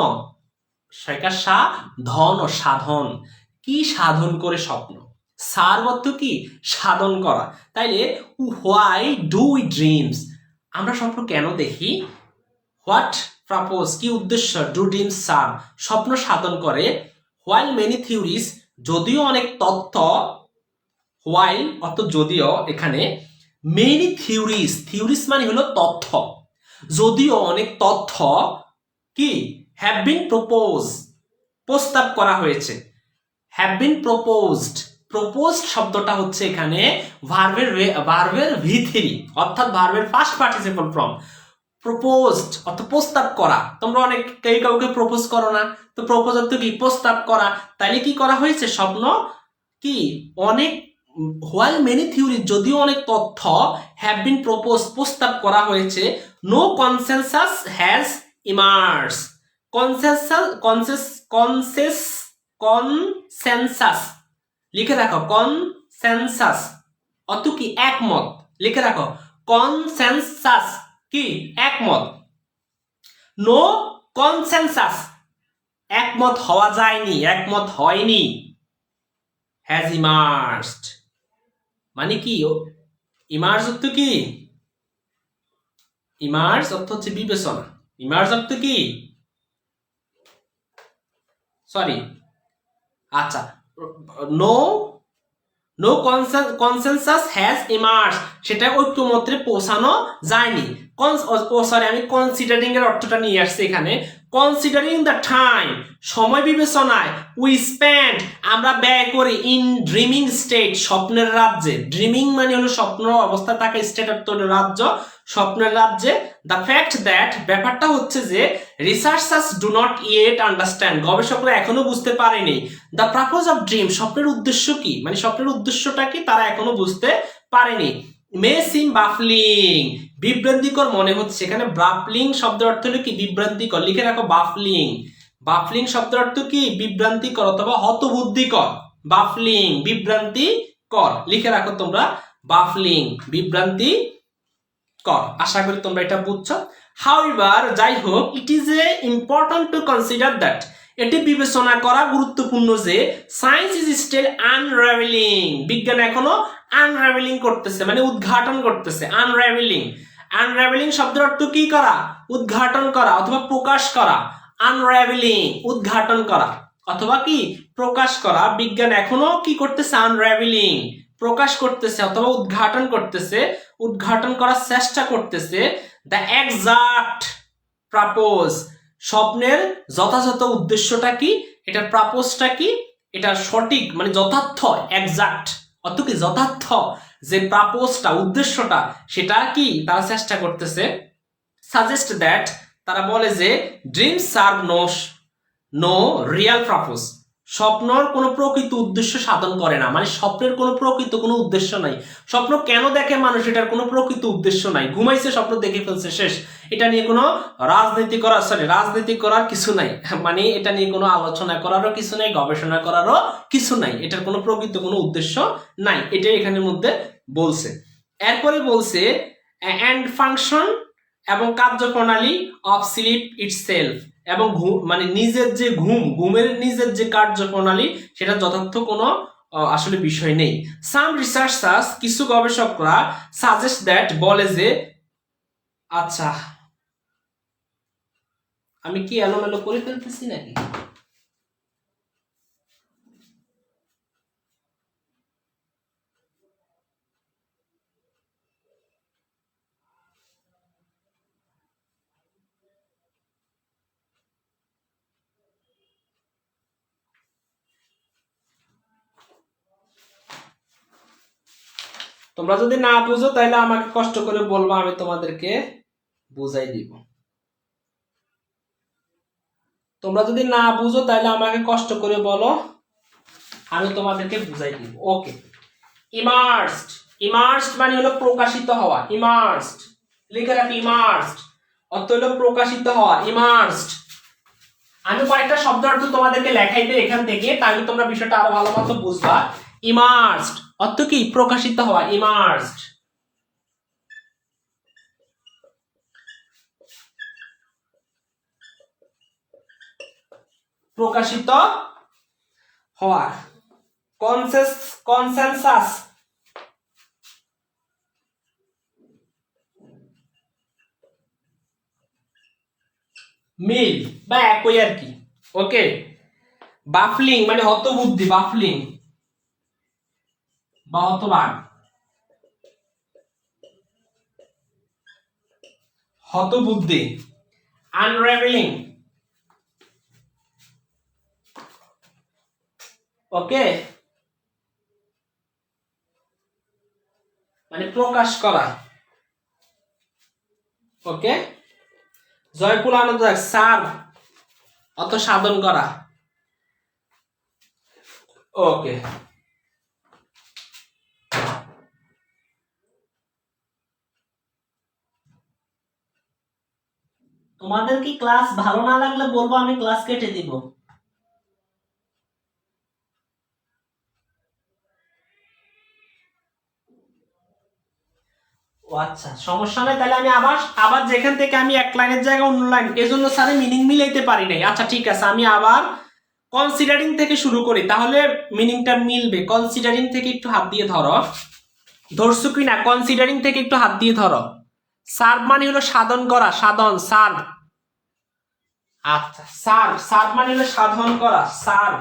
সাইকা সা ধন সাধন, কি সাধন করে স্বপ্ন, সার্ভ অর্থ কি সাধন করা, তাইলে হোয়াই ডু উই ড্রিমস, আমরা স্বপ্ন কেন দেখি, হোয়াট পারপোজ কি উদ্দেশ্য, ডু ড্রিমস সার্ভ স্বপ্ন সাধন করে, হোয়াইল মেনি থিওরিজ যদিও অনেক তথ্য, হোয়াইল অর্থ যদিও, এখানে মেনি থিওরিজ মানে হলো তথ্য, যদিও অনেক তথ্য কি হ্যাভ বিন প্রপোজ প্রস্তাব করা হয়েছে, হ্যাভ বিন প্রপোজড শব্দটা হচ্ছে এখানে ভার্বের V3, অর্থাৎ ভার্বের ফার্স্ট পার্টিসিপল ফর্ম, প্রপোজড অর্থ প্রস্তাব করা, তোমরা অনেক কেউ কাউকে প্রপোজ করো না, তো প্রপোজ অর্থ কি প্রস্তাব করা, তাইলে কি করা হয়েছে স্বপ্ন কি অনেক, হোয়াইল মেনি থিওরি যদিও অনেক তথ্য, হ্যাভ বিন প্রপোজ প্রস্তাব করা হয়েছে, no consensus has emerge, consensus লিখে রাখো, কনসেনসাস অত কি একমত, লিখে রাখো কনসেনসাস কি একমত, নো কনসেনসাস একমত হওয়া যায়নি, একমত হয়নি, হ্যাজ ইমার্জড মানে কি, ইমার্জ অর্থ কি, ইমার্জ অর্থ হচ্ছে বিবেচনা, ইমার্জ অর্থ কি সরি আচ্ছা, নো কনসেনসাস হ্যাজ ইমার্জ সেটা ঐক্যমত্যে পৌঁছানো যায়নি, সরি আমি কনসিডারিং এর অর্থটা নিয়ে আসছি এখানে, কনসিডারিং দ্য টাইম সময় বিবেচনায়, উই স্পেন্ড আমরা ব্যয় করি, ইন ড্রিমিং স্টেট স্বপ্নের রাজ্যে, ড্রিমিং মানে হলো স্বপ্ন অবস্থা থাকা, স্টেট অর্থ হলো রাজ্য, স্বপ্নের রাজ্যে, দ্য ফ্যাক্ট দ্যাট ব্যাপারটা হচ্ছে যে researchers do not yet understand গবেষকরা এখনো বুঝতে পারেনি, দ্য পারপোজ অফ ড্রিম স্বপ্নের উদ্দেশ্য কি, মানে স্বপ্নের উদ্দেশ্যটা কি তারা এখনো বুঝতে পারেনি, মে সিম বাফলিং বিভ্রান্তিকর মনে হচ্ছে, এখানে বাফলিং শব্দের অর্থ হলো কি বিভ্রান্তিকর, লিখে রাখো বাফলিং, বাফলিং শব্দের অর্থ কি বিভ্রান্তিকর অথবা হতবুদ্ধিকর, বাফলিং বিভ্রান্তিকর লিখে রাখো তোমরা, বাফলিং বিভ্রান্তি কর, আশা করি তোমরা এটা বুঝছো। হাউএভার যাই হোক, it is a important to consider that এটি বিবেচনা করা গুরুত্বপূর্ণ যে সায়েন্স ইজ স্টিল আনরাভেলিং বিজ্ঞান এখনো আনরাভেলিং করতেছে, মানে উদ্ঘাটন করতেছে, আনরাভেলিং শব্দের অর্থ কি করা, উদ্ঘাটন করা অথবা প্রকাশ করা, আনরাভেলিং উদ্ঘাটন করা অথবা কি প্রকাশ করা, বিজ্ঞান এখনো কি করতেছে আনরাভেলিং প্রকাশ করতেছে অথবা উদ্ঘাটন করতেছে, উদ্ঘাটন করার চেষ্টা করতেছে, দ্য এক্সাক্ট পারপোজ স্বপ্নের যথাযথ উদ্দেশ্যটা কি, এটার পারপোজটা কি, এটা সঠিক মানে যথার্থ, এক্সাক্ট অর্থ কি যথার্থ যে পারপোজটা উদ্দেশ্যটা সেটা কি তারা চেষ্টা করতেছে, সাজেস্ট দ্যাট তারা বলে যে dreams serve no real purpose স্বপ্নর কোনো প্রকৃত উদ্দেশ্য সাধন করে না, মানে স্বপ্নের কোনো প্রকৃত কোনো উদ্দেশ্য নাই। স্বপ্ন কেন দেখে মানুষ, এটার কোনো প্রকৃত উদ্দেশ্য নাই, ঘুমাইছে স্বপ্ন দেখে ফেলছে শেষ। এটা নিয়ে কোনো রাজনীতি করার কিছু নাই, মানে এটা নিয়ে কোনো আলোচনা করারও কিছু নাই, গবেষণা করারও কিছু নাই, এটার কোনো প্রকৃত কোনো উদ্দেশ্য নাই, এটাই এখানের মধ্যে বলছে। এরপরে বলছে অ্যান্ড ফাংশন এবং কার্যপ্রণালী অফ স্লিপ ইটসেলফ, এবং মানে নিজের যে ঘুমের নিজের যে কার্যপ্রণালী সেটা যথার্থ কোনো আসলে বিষয় নেই। সাম রিসার্চার্স, কিছু গবেষকরা সাজেস্ট দ্যাট, বলে যে, আচ্ছা আমি কি এলোমেলো করে ফেলতেছি নাকি? তোমরা যদি না বুঝো তাহলে আমাকে কষ্ট করে বলবো, আমি তোমাদেরকে বুঝাই দিব। তোমরা যদি না বুঝো তাহলে আমাকে কষ্ট করে বলো, আমি তোমাদেরকে বুঝাই দিব। ওকে, ইমার্সড, ইমার্সড মানে হলো প্রকাশিত হওয়া, ইমার্সড লিখে রাখি, ইমার্সড অর্থ হলো প্রকাশিত হওয়া, ইমার্সড। আমি কয়েকটা শব্দ অর্থ তোমাদেরকে লেখাই দিই এখান থেকে, তাহলে তোমরা বিষয়টা আরো ভালো মতো বুঝবা। ইমার্সড অর্থ কি? প্রকাশিত হওয়া, ইমার্সড। প্রকাশিত হওয়া। কনসেনসাস, মিল বা একই আর কি। ওকে, বাফলিং মানে হতবুদ্ধি, বাফলিং বা হতবাক, হতবুদ্ধি। আনরাভেলিং, ওকে, মানে প্রকাশ করা। ওকে, জয়কুল আনন্দ, সার্ভ অত সাধন করা। ওকে, তোমাদের কি ক্লাস ভালো না লাগলে বলবো, আমি ক্লাস কেটে দিব। ও আচ্ছা, সমস্যা নাই, তাহলে আমি আবার যেখান থেকে আমি এক লাইনের জায়গায় অন্য লাইন, এজন্য স্যারে মিনিং মিলাইতে পারি নাই। আচ্ছা ঠিক আছে, আমি আবার কনসিডারিং থেকে শুরু করি, তাহলে মিনিংটা মিলবে। কনসিডারিং থেকে একটু হাত দিয়ে ধরো, ধরছো কি না? কনসিডারিং থেকে একটু হাত দিয়ে ধরো। সার্ভ মানে হলো সাধন করা, সাধন, সার্ভ। আচ্ছা, সার্ভ, সার্ভ মানে হলো সাধন করা, সার্ভ।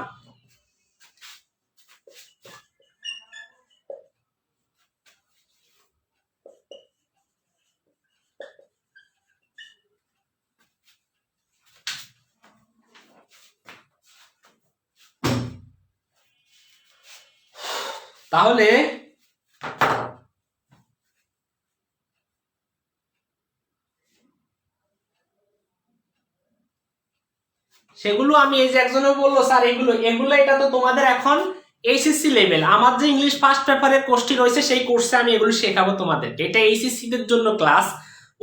তাহলে সেগুলো আমি, এই যে একজনে বললো স্যার এগুলো এগুলো, এটা তো তোমাদের এখন এইচএসসি লেভেল। আমার যে ইংলিশ ফার্স্ট পেপারের কোর্সটি রয়েছে সেই কোর্সে আমি এগুলো শেখাবো তোমাদের। এটা এইচএসসি দের জন্য ক্লাস,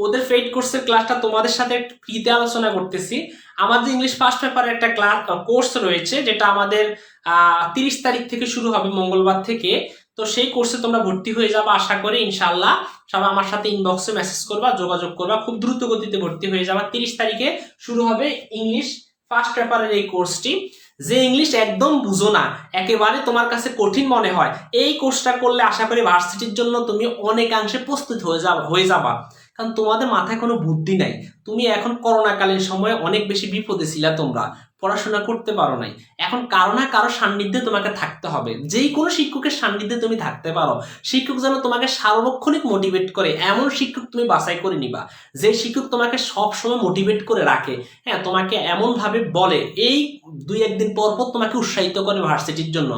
ওদের পেইড কোর্সের ক্লাসটা তোমাদের সাথে ফ্রিতে আলোচনা করতেছি। আমার যে ইংলিশ ফার্স্ট পেপারের একটা ক্লাস কোর্স রয়েছে, যেটা আমাদের 30 তারিখ থেকে শুরু হবে, মঙ্গলবার থেকে। তো সেই কোর্সে তোমরা ভর্তি হয়ে যাবে আশা করি, ইনশাআল্লাহ। সবাই আমার সাথে ইনবক্সে মেসেজ করবা, যোগাযোগ করবা, খুব দ্রুত গতিতে ভর্তি হয়ে যাবা। 30 তারিখে শুরু হবে ইংলিশ ফার্স্ট পেপারের এই কোর্সটি। যে ইংলিশ একদম বুঝো না, একেবারে তোমার কাছে কঠিন মনে হয়, এই কোর্সটা করলে আশা করি ভার্সিটির জন্য তুমি অনেকাংশে প্রস্তুত হয়ে যাবা। কারণ তোমাদের মাথায় কোনো বুদ্ধি নাই। তুমি এখন করোনাকালীন সময়ে অনেক বেশি বিপদে ছিলা, তোমরা পড়াশোনা করতে পারো নাই। এখন কারো না কারো সান্নিধ্যে তোমাকে থাকতে হবে। যেই কোনো শিক্ষকের সান্নিধ্যে তুমি থাকতে পারো, শিক্ষক যেন তোমাকে সার্বক্ষণিক মোটিভেট করে, এমন শিক্ষক তুমি বাছাই করে নিবা, যে শিক্ষক তোমাকে সবসময় মোটিভেট করে রাখে। হ্যাঁ, তোমাকে এমন ভাবে বলে, এই 2-1 দিন পর পর তোমাকে উৎসাহিত করে ভার্সিটির জন্য,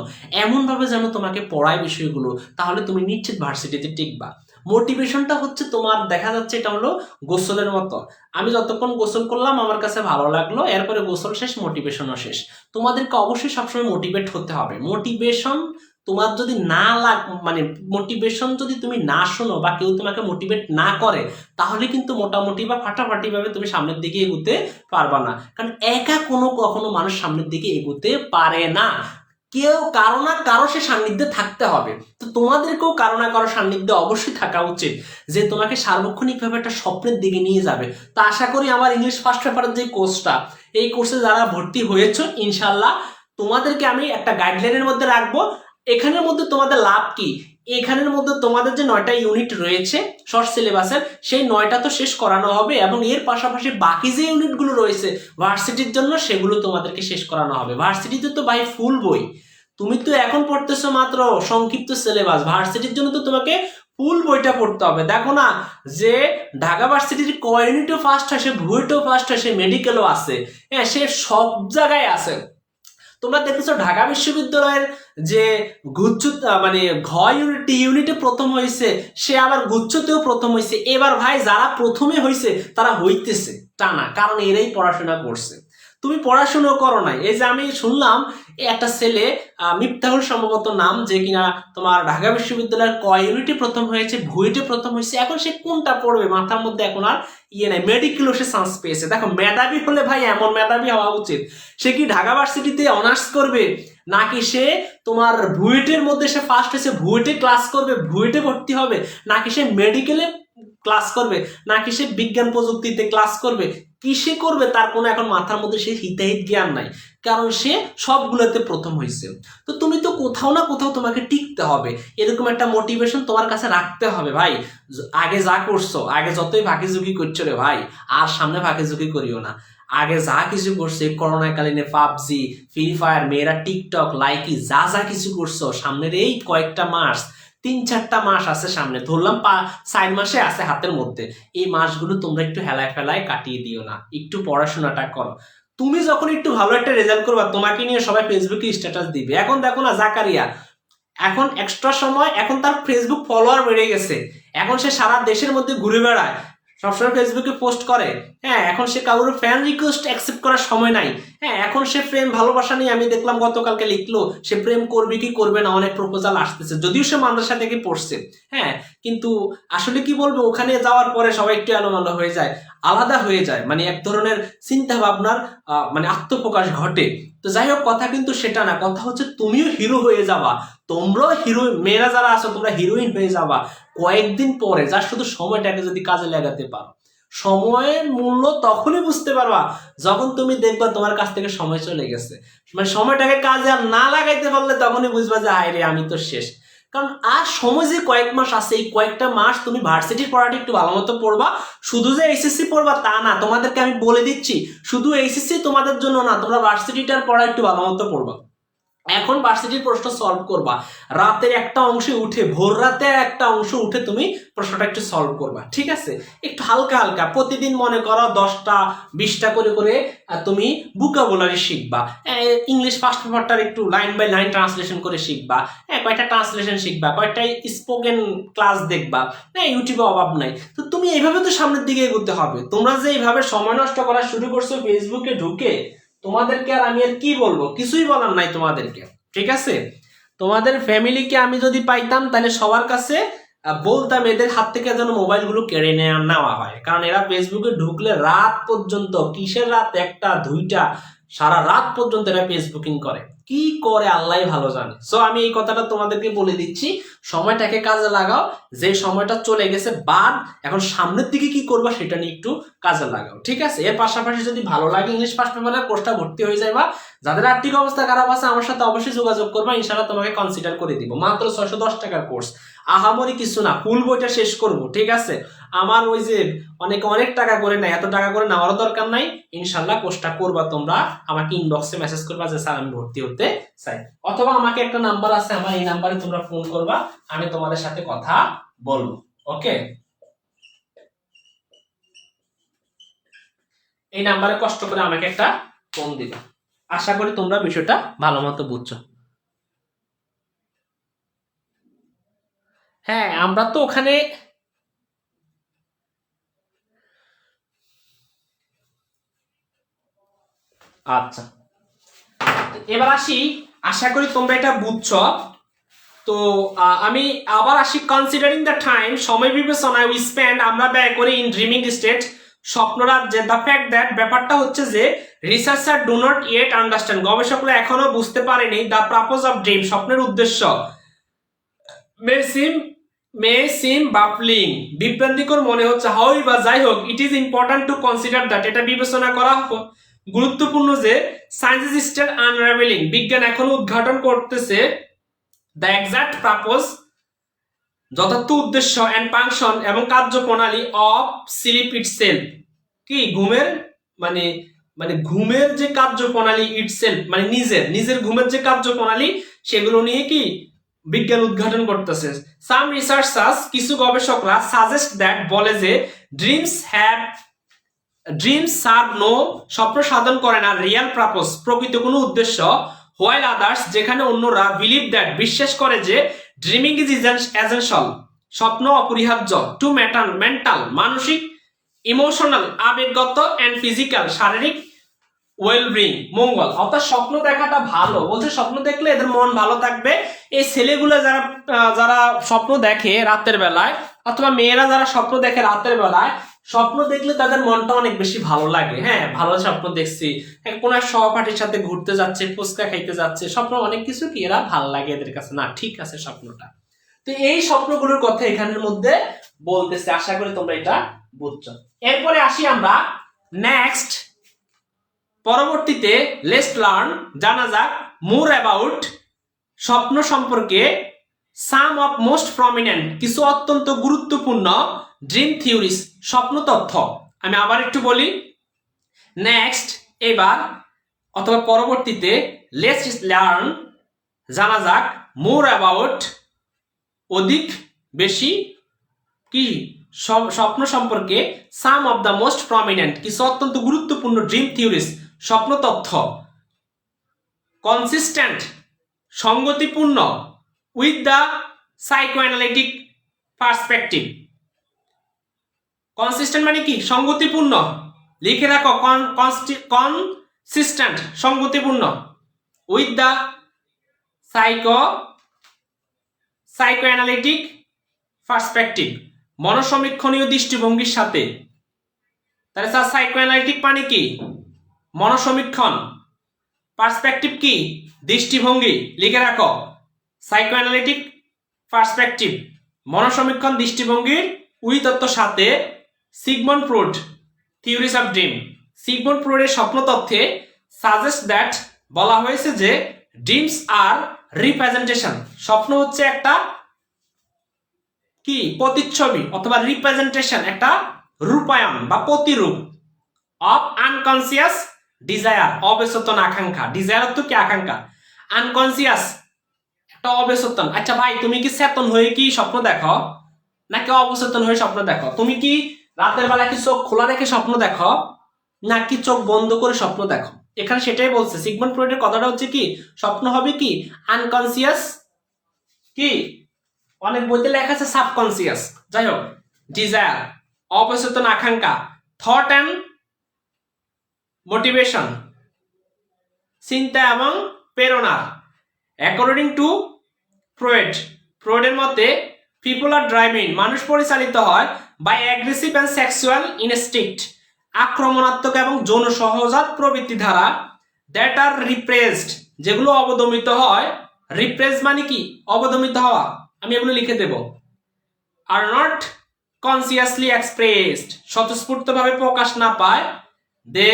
এমন ভাবে যেন তোমাকে পড়ায় বিষয়গুলো, তাহলে তুমি নিশ্চিত ভার্সিটিতে টিকবা। মোটিভেশনটা হচ্ছে তোমার দেখা যাচ্ছে এটা হলো গোসলের মতো। আমি যতক্ষণ গোসল করলাম আমার কাছে ভালো লাগলো, এরপরে গোসল শেষ, মোটিভেশনও শেষ। তোমাদেরকে অবশ্যই সবসময় মোটিভেট হতে হবে। মোটিভেশন তোমার যদি না মানে মোটিভেশন যদি তুমি না শোনো বা কেউ তোমাকে মোটিভেট না করে, তাহলে কিন্তু মোটামুটি বা ফাটাফাটি ভাবে তুমি সামনের দিকে এগোতে পারবা না। কারণ একা কখনো মানুষ সামনের দিকে এগোতে পারে না। কেউ কারো না কারো সে সান্নিধ্যে থাকতে হবে। তো তোমাদেরকেও কারো না কারো সান্নিধ্যে অবশ্যই থাকা উচিত, যে তোমাকে সার্বক্ষণিকভাবে একটা স্বপ্নের দিকে নিয়ে যাবে। তো আশা করি আমার ইংলিশ ফার্স্ট পেপারের যে কোর্সটা, এই কোর্সে যারা ভর্তি হয়েছো, ইনশাল্লাহ তোমাদেরকে আমি একটা গাইডলাইনের মধ্যে রাখবো। এখানের মধ্যে তোমাদের লাভ কি, এখানের মধ্যে তোমাদের যে 9টা ইউনিট রয়েছে শর্ট সিলেবাসের, সেই 9টা তো শেষ করানো হবে, এবং এর পাশাপাশি বাকি যে ইউনিটগুলো রয়েছে ভার্সিটির জন্য, সেগুলো তোমাদেরকে শেষ করানো হবে। ভার্সিটিতে তো ভাই ফুল বই, তুমি তো এখন পড়তেছো মাত্র সংক্ষিপ্ত সিলেবাস, ভার্সিটির জন্য তো তোমাকে ফুল বইটা পড়তে হবে। দেখো না যে ঢাকা ভার্সিটির ক ইউনিটও ফার্স্ট আসে, ভুয়েটও ফার্স্ট আসে, মেডিকেলও আছে, হ্যাঁ সে সব জায়গায় আছে। তোমরা দেখেছো ঢাকা বিশ্ববিদ্যালয়ের যে গুচ্ছ মানে ঘ ইউনিটে প্রথম হয়েছে, সে আবার গুচ্ছতেও প্রথম হয়েছে। এবার ভাই যারা প্রথমে হয়েছে তারা হইতেছে টানা, কারণ এরাই পড়াশোনা করছে। তুমি পড়াশোনা করো নাই। এই যে আমি শুনলাম একটা ছেলে, মিফতাহুল সম্ভবত নাম, যে কিনা তোমার ঢাকা বিশ্ববিদ্যালয়ের ক ইউনিটে প্রথম হয়েছে, ভুয়েটে প্রথম হয়েছে, এখন সে কোনটা পড়বে মাথার মধ্যে এখন আর ইয়ে নাই। মেডিকেলও সে চান্স পেয়েছে। দেখো মেধাবী হলে ভাই এমন মেধাবী হওয়া উচিত, সে কি ঢাকা ভার্সিটিতে অনার্স করবে, নাকি সে তোমার ভুয়েটের মধ্যে সে ফার্স্ট হয়েছে ভুয়েটে ক্লাস করবে, ভুয়েটে ভর্তি হবে, নাকি সে মেডিকেলে ক্লাস করবে, নাকি সে বিজ্ঞান প্রযুক্তিতে ক্লাস করবে, কিসে করবে, তার কোনো এখন মাথার মধ্যে সে হিতাহিত জ্ঞান নাই, কারণ সে সবগুলোতে প্রথম হয়েছে। তো তুমি তো কোথাও না কোথাও তোমাকে টিকতে হবে, এরকম একটা মোটিভেশন তোমার কাছে রাখতে হবে ভাই। আগে যা করছো, আগে যতই ফাঁকিঝুঁকি করছো রে ভাই, আর সামনে ফাঁকিঝুঁকি করিও না। আগে যা কিছু করছে করোনাকালীনে, পাবজি, ফ্রি ফায়ার, মেয়েরা টিকটক, লাইকি, যা যা কিছু করছো, সামনের এই কয়েকটা মাস, 3-4টা মাস আছে সামনে, ধরলাম 4 মাসে আছে হাতের মধ্যে, এই মাসগুলো তোমরা একটু হেলায় ফেলায় কাটিয়ে দিও না, একটু পড়াশোনাটা করো। তুমি যখন একটু ভালো একটা রেজাল্ট করবা, তোমাকে নিয়ে সবাই ফেসবুকে স্ট্যাটাস দিবে। এখন দেখো না জাকারিয়া, এখন এক্সট্রা সময়, এখন তার ফেসবুক ফলোয়ার বেড়ে গেছে, এখন সে সারা দেশের মধ্যে ঘুরে বেড়ায়, সবসময় ফেসবুকে পোস্ট করে। হ্যাঁ এখন সে কারোর ফ্যান রিকোয়েস্ট অ্যাকসেপ্ট করার সময় নাই। হ্যাঁ এখন সে প্রেম ভালোবাসা নিয়ে, আমি দেখলাম গতকালকে লিখলো সে প্রেম করবে কি করবে না, অনেক প্রপোজাল আসতেছে, যদিও সে মাদ্রাসা থেকে পড়ছে। হ্যাঁ কিন্তু আসলে কি বলবো, ওখানে যাওয়ার পরে সবাই একটু এলোমেলো হয়ে যায়, আলাদা হয়ে যায়, মানে এক ধরনের চিন্তা ভাবনার মানে আত্মপ্রকাশ ঘটে। তো যাই হোক, কথা কিন্তু সেটা না, কথা হচ্ছে তুমিও হিরো হয়ে যাবা, তোমরাও হিরো, মেয়েরা যারা আছো তোমরা হিরোইন হয়ে যাবা কয়েকদিন পরে, যার শুধু সময়টাকে যদি কাজে লাগাতে পারো। সময়ের মূল্য তখনই বুঝতে পারবা যখন তুমি দেখবা তোমার কাছ থেকে সময় চলে গেছে, মানে সময়টাকে কাজে আর না লাগাইতে পারলে তখনই বুঝবা যে হায় রে আমি তো শেষ। কারণ আর সময় যে কয়েক মাস আছে, এই কয়েকটা মাস তুমি ভার্সিটির পড়াটা একটু ভালো মতো পড়বা। শুধু যে এইচএসসি পড়বা তা না, তোমাদেরকে আমি বলে দিচ্ছি, শুধু এইচএসসি তোমাদের জন্য না, তোমরা ভার্সিটিটার পড়া একটু ভালো মতো পড়বা। এখন ভার্সিটির প্রশ্ন সলভ করবা, রাতের একটা অংশে উঠে, ভোর রাতে একটা অংশ উঠে তুমি প্রশ্নটা একটু সলভ করবা, ঠিক আছে? একটু হালকা হালকা প্রতিদিন মনে করো 10টা 20টা করে করে তুমি ভোকাবুলারি শিখবা। ইংলিশ ফার্স্ট পেপারটার একটু লাইন বাই লাইন ট্রান্সলেশন করে শিখবা, কয়টা ট্রান্সলেশন শিখবা, কয়টা স্পোকেন ক্লাস দেখবা, ইউটিউবে অভাব নাই। তো তুমি এইভাবে তো সামনের দিকে এগোতে হবে। তোমরা যে এইভাবে সময় নষ্ট করা শুরু করছো ফেসবুকে ঢুকে, তোমাদেরকে আর আমি আর কি বলবো, কিছুই বলার নাই তোমাদেরকে, ঠিক আছে? তোমাদের ফ্যামিলিকে আমি যদি পাইতাম তাহলে সবার কাছে বলতাম এদের হাত থেকে যেন মোবাইলগুলো কেড়ে নেওয়া হয়, কারণ এরা ফেসবুকে ঢুকলে রাত পর্যন্ত, কিসের রাত, 1টা 2টা, সারা রাত পর্যন্ত এরা ফেসবুকিং করে, কি করে আল্লাহ ভালো জানে। সো আমি এই কথাটা তোমাদেরকে বলে দিচ্ছি, সময়টাকে কাজে লাগাও, যে সময়টা চলে গেছে বাদ, এখন সামনের দিকে কি করবা সেটা নিয়ে একটু কাজে লাগাও, ঠিক আছে? এর পাশাপাশি যদি ভালো লাগে ইংলিশ ফার্স্ট পেপারের কোর্সটা ভর্তি হয়ে যাবে। যাদের আর্থিক অবস্থা খারাপ আছে আমার সাথে অবশ্যই যোগাযোগ করবা, ইনশাআল্লাহ তোমাকে কনসিডার করে দিব। মাত্র 610 টাকার কোর্স, আহামরি কিছু না, ফুল বইটা শেষ করব, ঠিক আছে? আমার ওই যে অনেক টাকা করে নেয়, এত টাকা করে নেওয়ার দরকার নাই। ইনশাল্লাহ কোর্সটা করবা, তোমরা আমাকে ইনবক্সে মেসেজ করবা যে স্যার আমি ভর্তি হতে চাই, অথবা আমাকে একটা নাম্বার আছে, আমার এই নাম্বারে তোমরা ফোন করবা, আমি তোমাদের সাথে কথা বলবো। ওকে, এই নাম্বারে কষ্ট করে আমাকে একটা ফোন দিবা। আশা করি তোমরা বিষয়টা ভালো মতো বুঝছো। হ্যাঁ আমরা তো ওখানে আচ্ছা, এবার আসি, আশা করি তোমরা এটা বুঝছো। তো আমি আবার আসি, কনসিডারিং দ্য টাইম, সময় বিবেচনায় উই স্পেন্ড, আমরা ব্যয় করি ইন ড্রিমিং স্টেট, স্বপ্নরাজ্যে, দ্য ফ্যাক্ট দ্যাট, ব্যাপারটা হচ্ছে যে researcher do not yet understand, গবেষকরা এখনো বুঝতে পারেনি দ্য পারপোজ অফ ড্রিম, স্বপ্নের উদ্দেশ্য, মে সিম বাফলিং, বিভ্রান্তিকর মনে হচ্ছে, হাউ বা যাই হোক, it is important to consider that, এটা বিবেচনা করা গুরুত্বপূর্ণ যে সায়েন্স ইজ স্টিল আনরাভেলিং, বিজ্ঞান এখনো উদ্ঘাটন করতেছে দ্য এক্সাক্ট পারপোজ, যথার্থ উদ্দেশ্য, অ্যান্ড ফাংশন এবং কার্যপ্রণালী অফ স্লিপ ইটসেলফ, কি ঘুমের মানে মানে ঘুমের যে কার্যপ্রণালী, ইটসেলফ মানে নিজের নিজের ঘুমের যে কার্যপ্রণালী, সেগুলো নিয়ে কি বিজ্ঞান উদ্ঘাটন করতেছে। সাম রিসার্চার্স, কিছু গবেষকরা, সাজেস্ট দ্যাট, বলে যে ড্রিমস সার্ভ নো, স্বপ্ন সাধন করে না, রিয়াল পারপোজ, প্রকৃত কোনো উদ্দেশ্য, হোয়াইল আদার্স, যেখানে অন্যরা, বিলিভ দ্যাট, বিশ্বাস করে যে ড্রিমিং ইজ এসেনশিয়াল, স্বপ্ন অপরিহার্য, টু মেন্টাল মানসিক, ইমোশনাল আবেগগত, এন্ড ফিজিক্যাল শারীরিক ওয়েলবিং মঙ্গল, অর্থাৎ স্বপ্ন দেখাটা ভালো, বলছে স্বপ্ন দেখলে এদের মন ভালো থাকবে। এই ছেলেগুলো যারা যারা স্বপ্ন দেখে রাতের বেলায়, অথবা মেয়েরা যারা স্বপ্ন দেখে রাতের বেলায়, স্বপ্ন দেখলে তাদের মনটা অনেক বেশি ভালো লাগে। হ্যাঁ, ভালো স্বপ্ন দেখছি, কোন এক সহপাঠীর সাথে ঘুরতে যাচ্ছে, ফুচকা খাইতে যাচ্ছে, স্বপ্ন অনেক কিছু কি এরা ভালো লাগে এদের কাছে, না ঠিক আছে স্বপ্নটা। তো এই স্বপ্নগুলোর কথা এখানের মধ্যে বলতেছে, আশা করি তোমরা এটা বুঝছো। এরপরে আসি আমরা নেক্সট, পরবর্তীতে লেটস লার্ন, জানা যাক, মোর অ্যাবাউট, স্বপ্ন সম্পর্কে, সাম অফ মোস্ট প্রমিনেন্ট, কিছু অত্যন্ত গুরুত্বপূর্ণ, ড্রিম থিওরিজ, স্বপ্ন তথ্য। আমি আবার একটু বলি, নেক্সট এবার অথবা পরবর্তীতে, লেটস লার্ন, জানা যাক, মোর অ্যাবাউট, অধিক বেশি, কি স্বপ্ন সম্পর্কে, সাম অফ দ্য মোস্ট প্রমিনেন্ট, কিছু অত্যন্ত গুরুত্বপূর্ণ ড্রিম থিওরিজ, স্বপ্ন তথ্য, কনসিস্টেন্ট, সঙ্গতিপূর্ণ, with the psychoanalytic perspective. Consistent মানে কি? সঙ্গতিপূর্ণ, লিখে রাখো, কনসিস্টেন্ট সঙ্গতিপূর্ণ, উইথ দ্য সাইকোঅ্যানালিটিক পার্সপেক্টিভ, মনসমীক্ষণীয় দৃষ্টিভঙ্গির সাথে। তাহলে স্যার সাইকোঅ্যানালিটিক মানে কি? মনসমীক্ষণ, পার্সপেক্টিভ কি? দৃষ্টিভঙ্গি, লিখে রাখো, সাইকোঅ্যানালিটিক পার্সপেক্টিভ, মনসমীক্ষণ দৃষ্টিভঙ্গির উইথ তত্ত্বের সাথে, Sigmund Freud theories of dream, Sigmund ফ্রয়েডের স্বপ্ন তত্ত্বে, সাজেস্ট দ্যাট, বলা হয়েছে যে ড্রিমস আর রিপ্রেজেন্টেশন, স্বপ্ন হচ্ছে একটা কি প্রতিচ্ছবি অথবা রিপ্রেজেন্টেশন, একটা রূপায়ণ বা প্রতিরূপ অফ আনকনসিয়াস ডিজায়ার, অবচেতন আকাঙ্ক্ষা। ডিজায়ার তো কি? আকাঙ্ক্ষা। আনকনসিয়াস একটা অবচেতন। আচ্ছা ভাই, তুমি কি চেতন হয়ে কি স্বপ্ন দেখো নাকি অবচেতন হয়ে স্বপ্ন দেখো? তুমি কি রাতের বেলা কি চোখ খোলা রেখে স্বপ্ন দেখো নাকি চোখ বন্ধ করে স্বপ্ন দেখো? এখানে সেটাই বলছে সিগমন্ড ফ্রয়েডের কথাটা হচ্ছে কি, স্বপ্ন হবে কি আনকনসিয়াস, কি অনেক বইতে লেখা আছে সাবকনসিয়াস, যাই হোক, ডিজায়ার অবচেতন আকাঙ্ক্ষা, থট অ্যান্ড মোটিভেশন চিন্তা এবং প্রেরণা। অ্যাকর্ডিং টু ফ্রয়েডের মতে, পিপল আর ড্রাইভিং, মানুষ পরিচালিত হয় by aggressive and sexual instinct, আক্রমণাত্মক এবং যৌন সহজাত প্রবৃত্তি দ্বারা, দ্যাট আর রিপ্রেসড, যেগুলো অবদমিত হয়। রিপ্রেস মানে কি? অবদমিত হওয়া। আমি এগুলো লিখে দেব। আর নট কনসিয়াসলি এক্সপ্রেসড, স্বতঃস্ফূর্তভাবে প্রকাশ না পায়। দে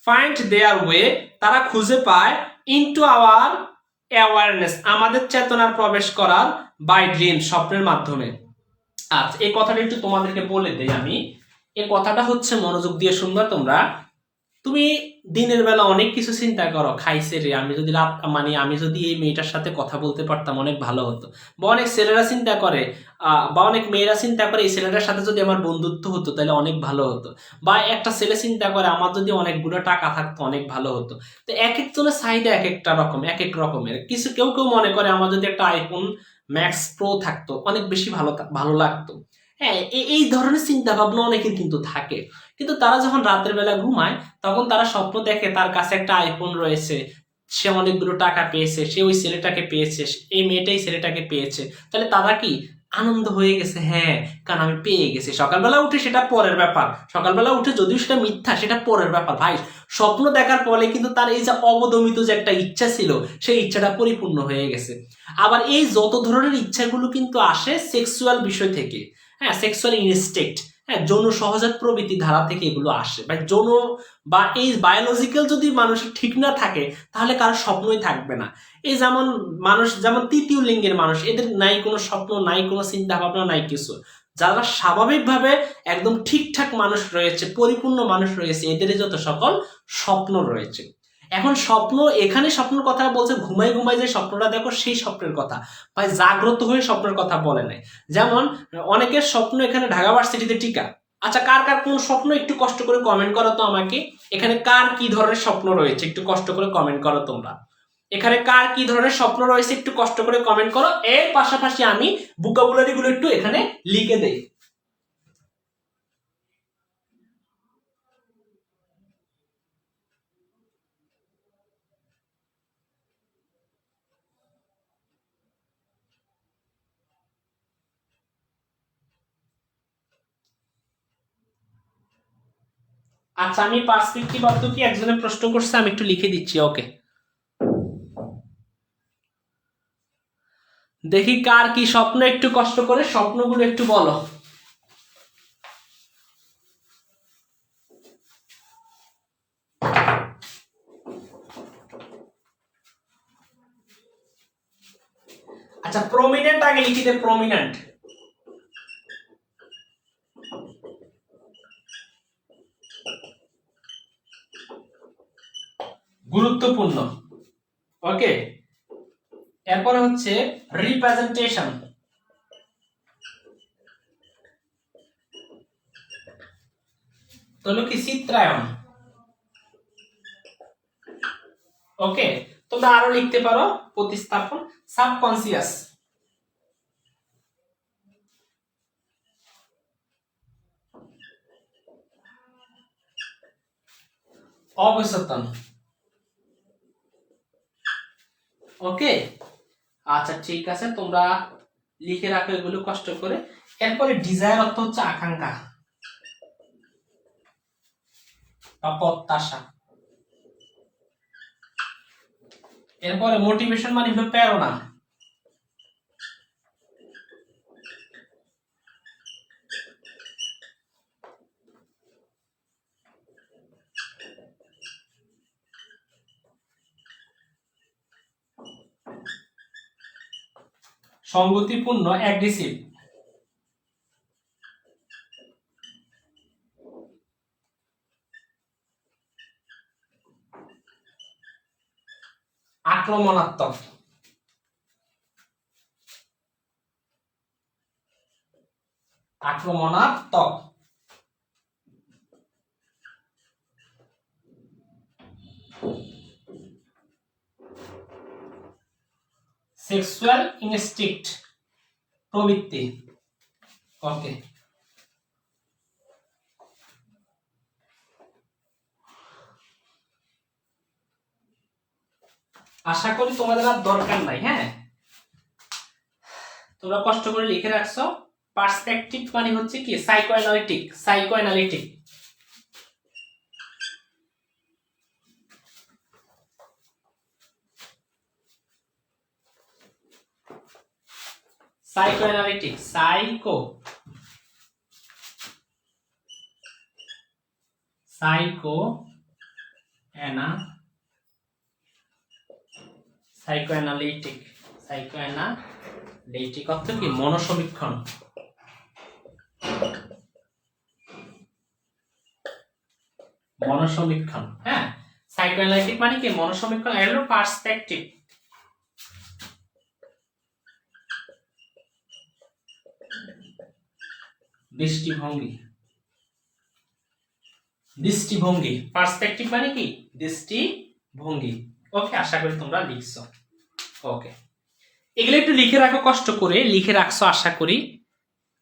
ফাইন্ড দেয়ার ওয়ে, তারা খুঁজে পায়। ইনটু আওয়ার অ্যাওয়ারনেস, আমাদের চেতনার প্রবেশ করার, বাই ড্রিম, স্বপ্নের মাধ্যমে। আচ্ছা, এই কথাটা একটু তোমাদেরকে বলে দেই আমি। এই কথাটা হচ্ছে, মনোযোগ দিয়ে শুনবা তোমরা। তুমি দিনের বেলা অনেক কিছু চিন্তা করো, খাইছে রে, আমি যদি আমি যদি এই মেয়েটার সাথে কথা বলতে পারতাম অনেক ভালো হতো। বা অনেক ছেলেরা চিন্তা করে, বা অনেক মেয়েরা চিন্তা করে, এই ছেলেটার সাথে যদি আমার বন্ধুত্ব হতো তাহলে অনেক ভালো হতো। বা একটা ছেলে চিন্তা করে, আমার যদি অনেকগুলো টাকা থাকতো অনেক ভালো হতো। তো এক একজনের চাহিদা এক একটা রকম, এক এক রকমের। কেউ কেউ মনে করে, আমার যদি একটা আইফোন ম্যাক্স প্রো থাকতো অনেক বেশি ভালো লাগতো। হ্যাঁ, এই ধরনের চিন্তা ভাবনা অনেকের কিন্তু থাকে, কিন্তু তারা যখন রাতের বেলা ঘুমায় তখন তারা স্বপ্ন দেখে তার কাছে একটা আইফোন রয়েছে, সে অনেকগুলো টাকা পেয়েছে, সে ওই ছেলেটাকে পেয়েছে, এই মেয়েটাই ছেলেটাকে পেয়েছে। তাহলে তারা কি আনন্দ হয়ে গেছে, হ্যাঁ কারণ আমি পেয়ে গেছি। সকালবেলা উঠে সেটা পরের ব্যাপার, সকালবেলা উঠে যদিও সেটা মিথ্যা সেটা পরের ব্যাপার ভাই। স্বপ্ন দেখার ফলে কিন্তু তার এই যে অবদমিত যে একটা ইচ্ছা ছিল সেই ইচ্ছাটা পরিপূর্ণ হয়ে গেছে। আবার এই যত ধরনের ইচ্ছাগুলো কিন্তু আসে সেক্সুয়াল বিষয় থেকে, হ্যাঁ সেক্সুয়াল ইনস্টিংক্ট, হ্যাঁ যৌন সহজাত প্রবৃত্তি ধারা থেকে এগুলো আসে। ভাই যৌন বা এই বায়োলজিক্যাল যদি মানুষের ঠিক না থাকে তাহলে কারো স্বপ্নই থাকবে না। এই যেমন মানুষ, যেমন তৃতীয় লিঙ্গের মানুষ, এদের নাই কোনো স্বপ্ন, নাই কোনো চিন্তা ভাবনা, নাই কিছু। যারা স্বাভাবিকভাবে একদম ঠিকঠাক মানুষ রয়েছে, পরিপূর্ণ মানুষ রয়েছে, এদের যত সকল স্বপ্ন রয়েছে। এখন স্বপ্ন, এখানে স্বপ্নের কথা বলছে ঘুমাই ঘুমাই যে স্বপ্নটা দেখো সেই স্বপ্নের কথা, ভাই জাগ্রত হয়ে স্বপ্নের কথা বলে নাই। যেমন অনেকের স্বপ্ন এখানে ঢাকা ভার্সিটিতে টিকা। আচ্ছা কার কার কোন স্বপ্ন একটু কষ্ট করে কমেন্ট করো তো আমাকে। এখানে কার কি ধরনের স্বপ্ন রয়েছে একটু কষ্ট করে কমেন্ট করো তোমরা। এখানে কার কি ধরনের স্বপ্ন রয়েছে একটু কষ্ট করে কমেন্ট করো। এর পাশাপাশি আমি ভোকাবুলারি গুলো একটু এখানে লিখে দেই। আচ্ছা আমি পার্সপেক্টিভ অর্থ কি একজনের প্রশ্ন করছে, আমি একটু লিখে দিচ্ছি। ওকে, দেখি কার কি স্বপ্ন, একটু কষ্ট করে স্বপ্নগুলো একটু বলো। আচ্ছা প্রমিনেন্ট আগে লিখি দে, প্রমিনেন্ট। গুরুত্বপূর্ণ। ওকে, এরপরে হচ্ছে রিপ্রেজেন্টেশন। তাহলে কি চিত্রায়ন। ওকে, তোমরা আরো লিখতে পারো প্রতিস্থাপন। সাবকনসিয়াস, অবচেতন। ওকে, আচ্ছা ঠিক আছে, তোমরা লিখে রাখো এগুলো কষ্ট করে। এরপরে ডিজায়ার অর্থ হচ্ছে আকাঙ্ক্ষা বা প্রত্যাশা। এরপরে মোটিভেশন মানে হলো প্রেরণা। সংগতিপূর্ণ, অ্যাগ্রেসিভ। আক্রমণাত্মক। আক্রমণাত্মক। সেক্সুয়াল ইনস্টিংক্ট, প্রবৃত্তি। ওকে, আশা করি তোমাদের আর দরকার নাই। হ্যাঁ, তোমরা কষ্ট করে লিখে রাখছো। পার্সপেক্টিভ মানে হচ্ছে কি সাইকোঅ্যানালিটিক, সাইকোঅ্যানালিটিক। সাইকোঅ্যানালিটিক, সাইকোঅ্যানালিটিক অর্থ কি মনোসমীক্ষণ। মনোসমীক্ষণ, হ্যাঁ সাইকোঅ্যানালিটিক মানে কি মনোসমীক্ষণ। এর হলো পার্সপেক্টিভ। দৃষ্টিভঙ্গি, দৃষ্টিভঙ্গি। পার্সপেক্টিভ মানে কি দৃষ্টিভঙ্গি। ওকে, আশা করি তোমরা লিখছো। ওকে, এগুলো একটু লিখে রাখো কষ্ট করে, লিখে রাখছো আশা করি।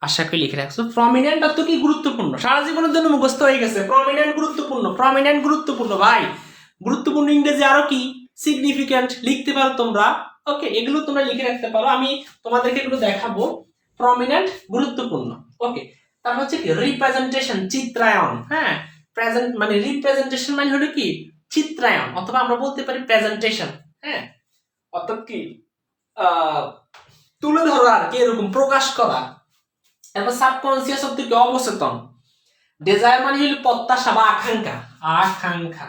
আশা করি লিখে রাখছো। প্রমিনেন্ট অর্থ কি? গুরুত্বপূর্ণ। সারা জীবনের জন্য মুখস্থ হয়ে গেছে। প্রমিনেন্ট গুরুত্বপূর্ণ, প্রমিনেন্ট গুরুত্বপূর্ণ ভাই। গুরুত্বপূর্ণ ইংরেজি আরো কি? সিগনিফিক্যান্ট লিখতে পারো তোমরা। ওকে, এগুলো তোমরা লিখে রাখতে পারো, আমি তোমাদেরকে এগুলো দেখাবো। প্রমিনেন্ট গুরুত্বপূর্ণ। ওকে, তারপর হচ্ছে কি? রিপ্রেজেন্টেশন, চিত্রায়ন। হ্যাঁ, প্রেজেন্ট মানে রিপ্রেজেন্টেশন মানে হলো কি? চিত্রায়ন, অথবা আমরা বলতে পারি প্রেজেন্টেশন। হ্যাঁ, অর্থাৎ কি? তুলে ধরা আর কি, এরকম প্রকাশ করা। এরপর সাবকনসিয়াস অর্থ কি? অবচেতন। ডিজায়ার মানে হলো প্রত্যাশা বা আকাঙ্ক্ষা, আকাঙ্ক্ষা,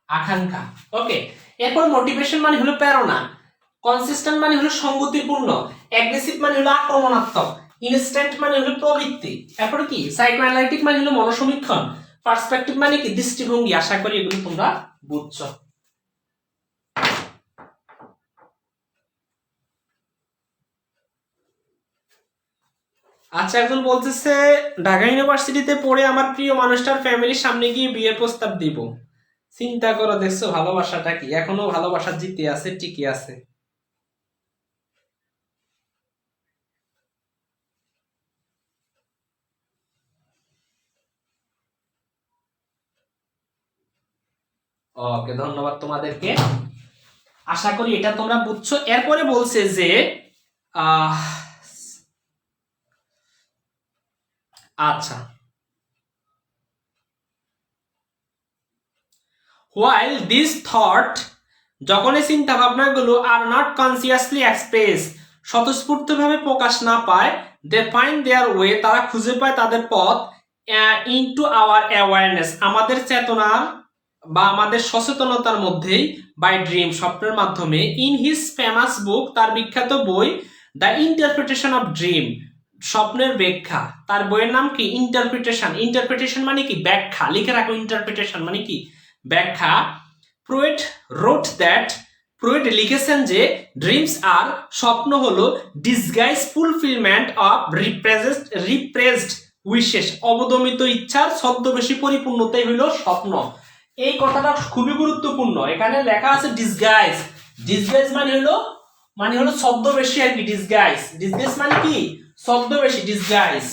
আকাঙ্ক্ষা। ওকে, এরপর মোটিভেশন মানে হলো প্রেরণা। কনসিস্টেন্ট মানে হলো সংগতিপূর্ণ। অ্যাগ্রেসিভ মানে হলো আক্রমণাত্মক। ইনস্ট্যান্ট মানে হলো প্রবৃত্তি। এরপর কি? সাইকোঅ্যানালিটিক মানে হলো মনোসমীক্ষণ। পার্সপেক্টিভ মানে কি? দৃষ্টিভঙ্গি। আশা করি এগুলো তোমরা বুঝছো। আচ্ছা, একজন বলতেছে ঢাকা ইউনিভার্সিটিতে পড়ে আমার প্রিয় মানুষটার ফ্যামিলির সামনে গিয়ে বিয়ের প্রস্তাব দিব। চিন্তা করো, দেখছো ভালোবাসাটা কি? এখনো ভালোবাসা জিতে আছে, টিকে আছে। ওকে, ধন্যবাদ তোমাদেরকে। আশা করি এটা তোমরা বুঝছো। এরপরে বলছে যে আহ আচ্ছা, while this thought, যখন এই চিন্তা ভাবনাগুলো আর নট কনসিয়াসলি এক্সপ্রেস, স্বতঃস্ফূর্তভাবে প্রকাশ না পায়, দে ফাইন্ড দেয়ার ওয়ে, তারা খুঁজে পায় তাদের পথ, ইনটু আওয়ার অ্যাওয়ারনেস, আমাদের চেতনার বা আমাদের সচেতনতার মধ্যেই, বাই ড্রিম, স্বপ্নের মাধ্যমে। ইন হিজ ফেমাস বুক, তার বিখ্যাত বই দ্য ইন্টারপ্রিটেশন অফ ড্রিম, স্বপ্নের ব্যাখ্যা, তার বইয়ের নাম কি? ইন্টারপ্রিটেশন। ইন্টারপ্রিটেশন মানে কি? ব্যাখ্যা। লিখে রাখো, ইন্টারপ্রিটেশন মানে কি? ব্যাখ্যা। প্রুয়েট রোট দ্যাট, প্রুয়েট লিখেছেন যে ড্রিমস আর, স্বপ্ন হলো disguise fulfilment of repressed wishes, অবদমিত ইচ্ছার ছদ্মবেশী পরিপূর্ণতাই হলো স্বপ্ন। এই কথাটা খুবই গুরুত্বপূর্ণ। এখানে লেখা আছে ডিসগাইজ। ডিসগাইজ মানে হলো ছদ্মবেশী আর কি। ডিসগাইজ, ডিসগাইজ মানে কি? ছদ্মবেশী, ডিসগাইজ।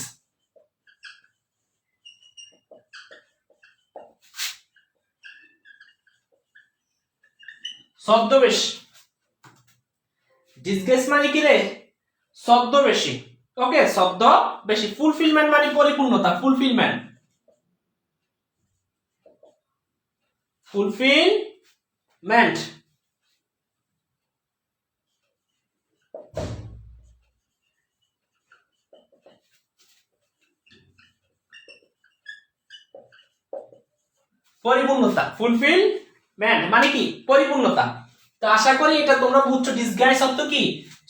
ছদ্মবেশী, ডিসগাইজ মানে কি রে? ছদ্মবেশী। ওকে, ছদ্মবেশী। ফুলফিলমেন্ট মানে পরিপূর্ণতা, ফুলফিলমেন্ট, ফুলফিলমেন্ট। পরিপূর্ণতা, ফুলফিলমেন্ট মানে কি? পরিপূর্ণতা। তো আশা করি এটা তোমরা বুঝছো। ডিসগাইজ অর্থ কি?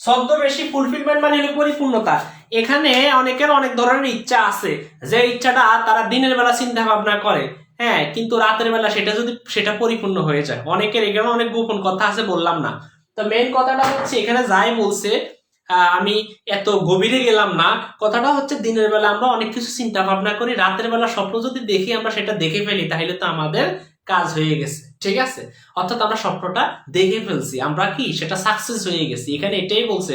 ছদ্মবেশী। ফুলফিলমেন্ট মানে হলো পরিপূর্ণতা। এখানে অনেকের অনেক ধরনের ইচ্ছা আছে, যে ইচ্ছাটা তারা দিনের বেলা চিন্তা ভাবনা করে, হ্যাঁ, কিন্তু রাতের বেলা সেটা পরিপূর্ণ হয়ে যায়। অনেকের এখানে অনেক গোপন কথা আছে, বললাম না। তো মেইন কথাটা হচ্ছে এখানে যাই বলছে, আমি এত গভীরে গেলাম না। কথাটা হচ্ছে দিনের বেলা আমরা অনেক কিছু চিন্তা ভাবনা করি, রাতের বেলা স্বপ্ন যদি দেখি, আমরা সেটা দেখে ফেলি, তাহলে তো আমাদের কাজ হয়ে গেছে। ঠিক আছে, অর্থাৎ আমরা স্বপ্নটা দেখে ফেলছি, আমরা কি সেটা সাকসেস হয়ে গেছি। এখানে এটাই বলছে,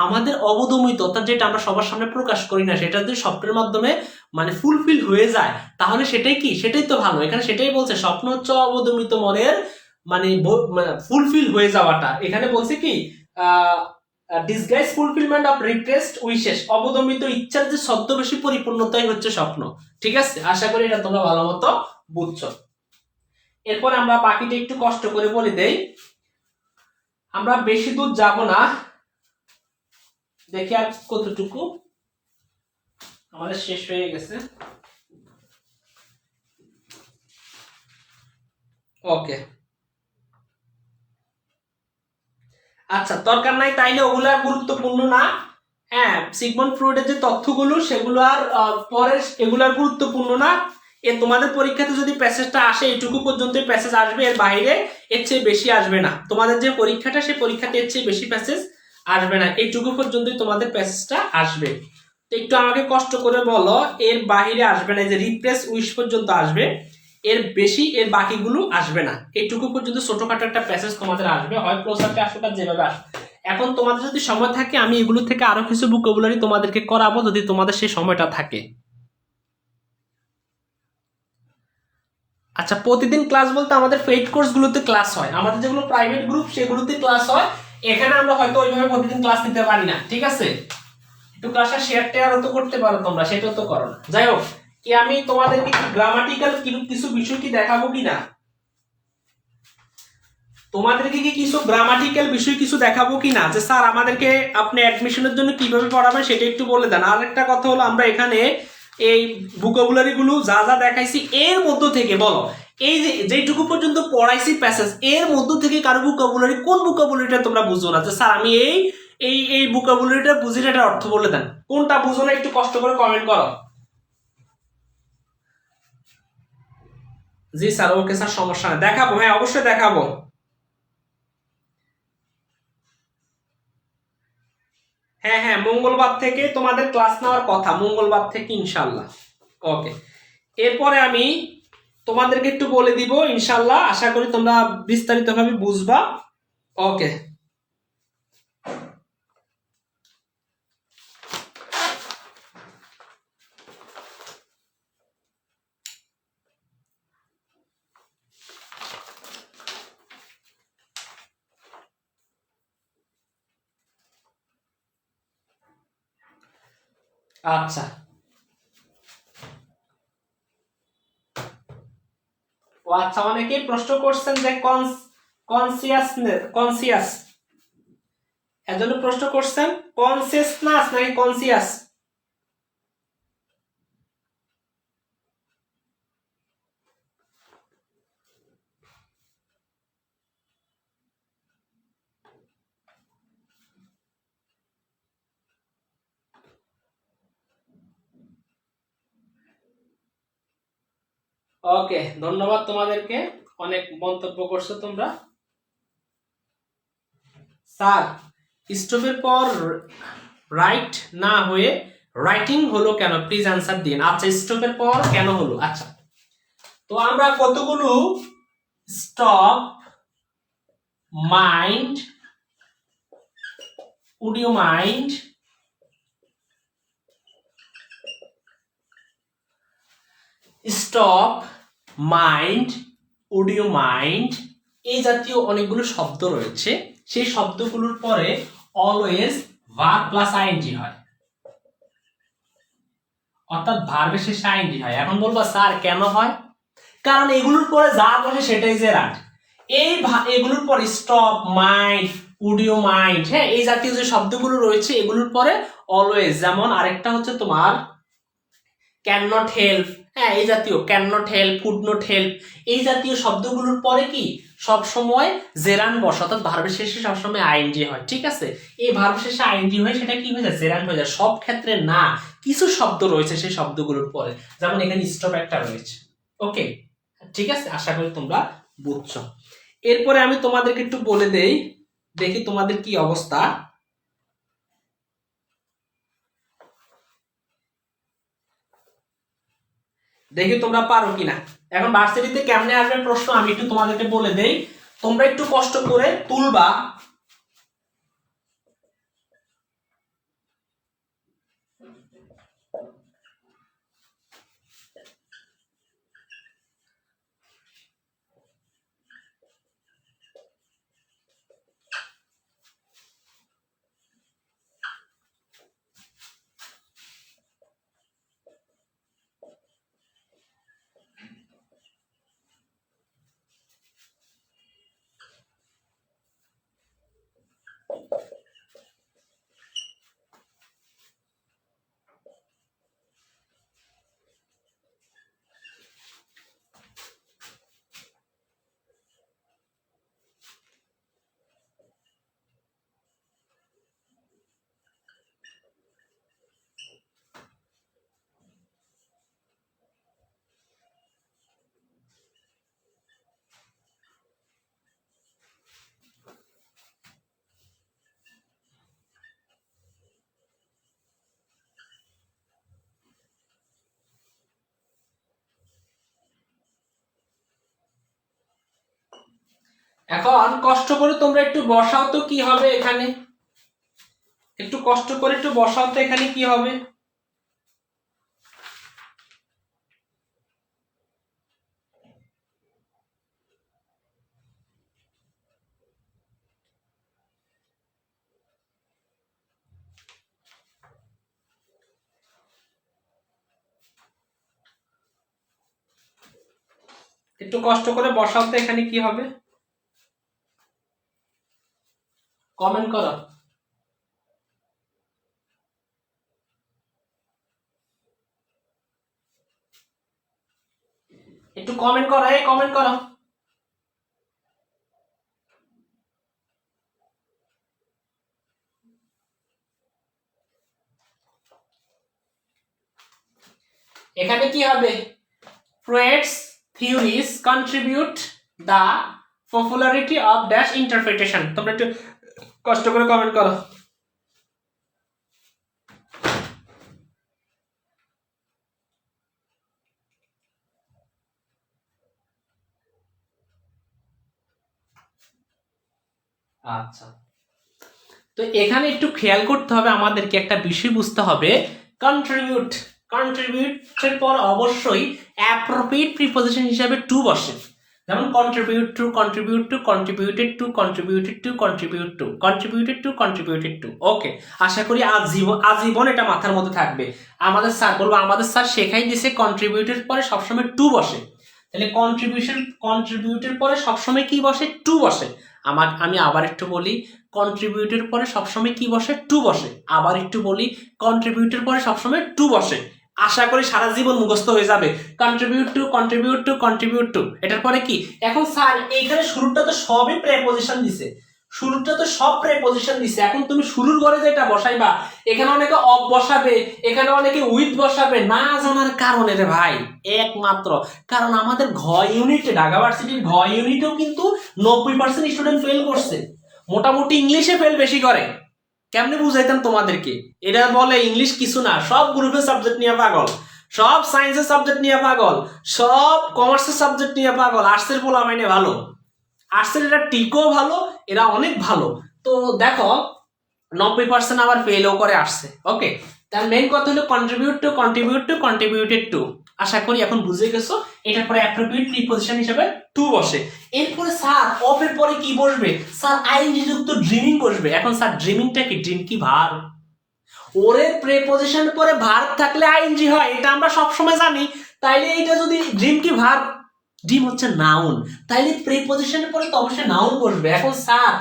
আমাদের অবদমিত, অর্থাৎ যেটা আমরা সবার সামনে প্রকাশ করি না, সেটা যদি স্বপ্নের মাধ্যমে মানে ফুলফিল হয়ে যায়, তাহলে সেটাই কি? সেটাই তো ভালো। এখানে সেটাই বলছে, স্বপ্ন হচ্ছে অবদমিত মনের মানে ফুলফিল হয়ে যাওয়াটা। এখানে বলছে কি? Disguise fulfilment of repressed wishes, অবদমিত ইচ্ছার যে ছদ্মবেশী পরিপূর্ণতাই হচ্ছে স্বপ্ন। ঠিক আছে, আশা করি এটা তোমরা ভালো মতো বুঝছো। এরপর আমরা বাকিটা একটু কষ্ট করে বলে দেই, আমরা বেশি দূর যাব না, দেখি আর কতটুকু আমাদের শেষ হয়ে গেছে। ওকে, আচ্ছা, দরকার নাই তাইলে ওগুলো আর গুরুত্বপূর্ণ না। হ্যাঁ, সিগমন্ড ফ্রয়েডের যে তথ্যগুলো সেগুলো আর পরে এগুলো আর গুরুত্বপূর্ণ না। তোমাদের পরীক্ষাতে যদি প্যাসেজটা আসে, এটুকু পর্যন্ত প্যাসেজ আসবে, এর বাইরে এর চেয়ে বেশি আসবে না। তোমাদের যে পরীক্ষাটা, সেই পরীক্ষাতে এর চেয়ে বেশি প্যাসেজ আসবে না, এইটুকু পর্যন্তই তোমাদের প্যাসেজটা আসবে। তো একটু আমাকে কষ্ট করে বলো, এর বাইরে আসবে না। যে রিপ্রেস উইশ পর্যন্ত আসবে, এর বেশি, এর বাকিগুলো আসবে না। এইটুকু পর্যন্ত ছোটখাটো একটা প্যাসেজ তোমাদের আসবে, হয় ক্লোজারটা আসুক আর যেভাবে আসুক। এখন তোমাদের যদি সময় থাকে আমি এগুলো থেকে আরো কিছু ভোকাবুলারি তোমাদেরকে করাবো, যদি তোমাদের সেই সময়টা থাকে। আচ্ছা, প্রতিদিন ক্লাস বলতে আমাদের পেইড কোর্সগুলোতে ক্লাস হয়, আমাদের যেগুলো প্রাইভেট গ্রুপ সেগুলোতে ক্লাস হয়। এখানে আমরা হয়তো ওইভাবে প্রতিদিন ক্লাস নিতে পারি না, ঠিক আছে? একটু ক্লাসটা শেয়ার টেয়ারও তো করতে পারো তোমরা, সেটাও তো করো না। যাই হোক, কি আমি তোমাদেরকে গ্রামাটিক্যাল কিছু বিষয় কি দেখাবো কিনা, তোমাদেরকে কি কিছু গ্রামাটিক্যাল বিষয় কিছু দেখাবো কিনা, যে স্যার আমাদেরকে আপনি অ্যাডমিশনের জন্য কিভাবে পড়াবেন সেটা একটু বলে দেন। আর একটা কথা হলো, আমরা এখানে এই ভোকাবুলারি গুলো যা যা দেখাইছি এর মধ্য থেকে বলো, এই যে যেটুকু পর্যন্ত পড়াইছি প্যাসেজ, এর মধ্য থেকে কারো ভোকাবুলারি কোন ভোকাবুলারিটা তোমরা বুঝো না, যে স্যার আমি এই এই এই ভোকাবুলারিটা বুঝি না, এটার অর্থ বলে দেন। কোনটা বুঝো না একটু কষ্ট করে কমেন্ট করো। জি স্যার, ওকে স্যার, সমস্যা নেই, দেখাবো, হ্যাঁ অবশ্যই দেখাবো। হ্যাঁ হ্যাঁ, মঙ্গলবার থেকে তোমাদের ক্লাস নেওয়ার কথা, মঙ্গলবার থেকে ইনশাল্লাহ। ওকে, এরপরে আমি তোমাদেরকে একটু বলে দিব ইনশাল্লাহ, আশা করি তোমরা বিস্তারিতভাবে বুঝবা। ওকে, আচ্ছা, ও আচ্ছা, অনেকেই প্রশ্ন করছেন যে কনসিয়াস, এর জন্য প্রশ্ন করছেন কনসিয়াসনেস নাকি কনসিয়াস। ওকে, ধন্যবাদ তোমাদেরকে, অনেক মন্তব্য করছো তোমরা। স্যার, স্টপের পর রাইট না হয়ে রাইটিং হলো কেন, প্লিজ আনসার দিন। আচ্ছা, স্টপের পর কেন হলো, আচ্ছা, তো আমরা কতগুলো stop, mind, would you mind, stop, mind, would you mind, এই জাতীয় অনেকগুলো শব্দ রয়েছে। সেই শব্দগুলোর পরে অলওয়েজ ভার্ব প্লাস আইএনজি হয়, অর্থাৎ ভার্বের শেষে আইএনজি হয়। এখন বলবো স্যার কেন হয়, কারণ এগুলোর পরে যা বসে সেটাই যে রাট। এগুলোর পর stop, mind, would you mind, হ্যাঁ, এই জাতীয় যে শব্দগুলো রয়েছে এগুলোর পরে অলওয়েজ, যেমন আরেকটা হচ্ছে তোমার ক্যান নট হেল্প, হ্যাঁ, এই জাতীয় can not help, could not help, এই জাতীয় শব্দগুলোর পরে কি সব সময় জেরান বসে, অর্থাৎ ভার্বের শেষে সবসময় আইএনজি হয়, ঠিক আছে? এই ভার্বের শেষে আইএনজি হয়, সেটা কি হয়ে যায়, জেরান হয়ে যায়। সব ক্ষেত্রে না, কিছু শব্দ রয়েছে সেই শব্দগুলোর পরে, যেমন এখানে স্টপ একটা রয়েছে। ওকে, ঠিক আছে, আশা করি তোমরা বুঝছো। এরপরে আমি তোমাদেরকে একটু বলে দেই, দেখি তোমাদের কি অবস্থা। দেখি তোমরা পারো কিনা। এখন ভার্সিটিতে কেমনে আসবে প্রশ্ন আমি একটু তোমাদেরকে বলে দেই, তোমরা একটু কষ্ট করে তুলবা। এখন কষ্ট করে তোমরা একটু বসাও তো কি হবে এখানে। একটু কষ্ট করে একটু বসাও তো এখানে কি হবে। একটু কষ্ট করে বসাও তো এখানে কি হবে, কমেন্ট করো। একটু কমেন্ট করো, এই কমেন্ট করো। এখানে কি হবে, Freud's theories contribute the popularity of dash interpretation। তোমরা একটু কষ্ট করে কমেন্ট করো। আচ্ছা, তো এখানে একটু খেয়াল করতে হবে, আমাদেরকে একটা বিষয় বুঝতে হবে। কন্ট্রিবিউট, কন্ট্রিবিউটের পর অবশ্যই অ্যাপ্রোপ্রিয়েট প্রিপজিশন হিসাবে টু বসে। যেমন contribute to, contribute to, contributed to, contributed to, contribute to, contributed to, contributed to. Okay, আশা করি আজীবন এটা মাথার মধ্যে থাকবে। আমাদের স্যার বলবো, আমাদের স্যার শেখাই দিয়েছে কন্ট্রিবিউটের পরে সবসময় টু বসে। তাহলে কন্ট্রিবিউটের পরে সবসময় কি বসে, টু বসে। আমি আবার একটু বলি, কন্ট্রিবিউটের পরে সবসময় কি বসে, টু বসে। আবার একটু বলি, কন্ট্রিবিউটের পরে সবসময় টু বসে। আশা করি সারা জীবন মুখস্থ হয়ে যাবে। Contribute to, contribute to, contribute two, এটার পরে কি। এখন স্যার এইখানে শুরুটা তো সবই প্রেপজিশন দিছে, শুরুটা তো সব প্রেপজিশন দিছে। এখন তুমি শুরুর ঘরে যেটা বসাইবা, এখানে অনেকে অফ বসাবে, এখানে অনেকে উইথ বসাবে, না জানার কারণে রে ভাই, একমাত্র কারণ আমাদের ঘ ইউনিটে, ঢাকা ভার্সিটির ঘ ইউনিটেও কিন্তু 90% স্টুডেন্ট ফেল করছে। মোটামুটি ইংলিশে ফেল বেশি করে। কেমনে বুঝাইতাম তোমাদেরকে, এটা বলে ইংলিশ কিছু না, সব গ্রুপের সাবজেক্ট নিয়ে পাগল, সব সায়েন্সের সাবজেক্ট নিয়ে পাগল, সব কমার্সের সাবজেক্ট নিয়ে পাগল। আর্টসের পোলা মাইনে ভালো, আর্টসের এরা টিকও ভালো, এরা অনেক ভালো। তো দেখো 90% আবার ফেলও করে আসছে। ওকে, তার মেইন কথা হলো contribute to, contribute to, contributed to. আশা করি এখন বুঝে গেছো। এটার পরে অ্যাপ্রোপ্রিয়েট প্রিপজিশন হিসেবে টু বসে। এরপরে স্যার অফের পরে কি বসবে, স্যার আইএনজি যুক্ত ড্রিমিং বসবে। এখন স্যার ড্রিমিংটা কি, ড্রিম কি ভার? ওরে প্রিপজিশন পরে ভার্ব থাকলে আইএনজি হয়, এটা আমরা সবসময় জানি। তাইলে এটা যদি ড্রিম কি ভার্ব, ড্রিম হচ্ছে নাউন, তাইলে প্রিপজিশনের পরে তো অবশ্যই নাউন বসবে। এখন স্যার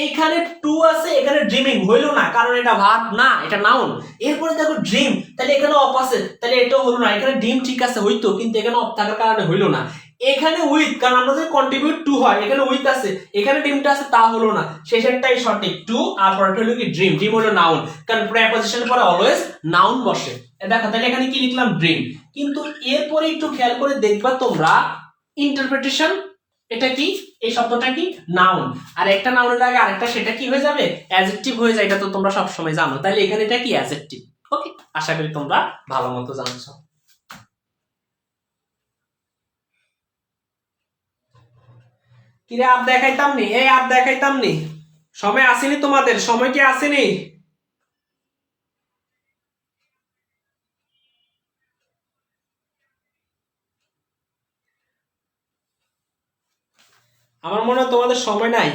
এইখানে টু আছে, এখানে ড্রিমিং হইলো না, কারণ এটা ভার্ব না, এটা নাউন। এরপরে দেখো ড্রিম, তাহলে এখানে অফ আছে, তাহলে এটাও হলো না। এখানে ড্রিম ঠিক আছে হইতো, কিন্তু এখানে অফ থাকার কারণে হইলো না। এখানে উইথ, কারণ আমরা যদি কন্ট্রিবিউট টু হয়, এখানে উইথ আছে, এখানে ড্রিমটা আছে, তা হলো না। শেষেরটাই সঠিক, টু, আর পরেরটা হলো কি ড্রিম। ড্রিম হলো নাউন, কারণ প্রিপজিশনের পরে অলওয়েজ নাউন বসে। দেখো তাহলে এখানে কি লিখলাম, ড্রিম। কিন্তু এরপরে একটু খেয়াল করে দেখবা তোমরা, ইন্টারপ্রিটেশন, এটা কি, এই শব্দটা কি, নাউন। আর একটা নাউনের আগে আরেকটা, সেটা কি হয়ে যাবে, অ্যাডজেক্টিভ হয়ে যায়। এটা তো তোমরা সবসময় জানো। তাহলে এখানে এটা কি, অ্যাডজেক্টিভ। ওকে, আশা করি তোমরা ভালো মতো জানছো। কিরে আপ দেখাইতাম নি, এই আপ দেখাইতাম নি, সময় আসেনি তোমাদের, সময় কি আসেনি? আমার মনে হয় তোমাদের সময় নাই।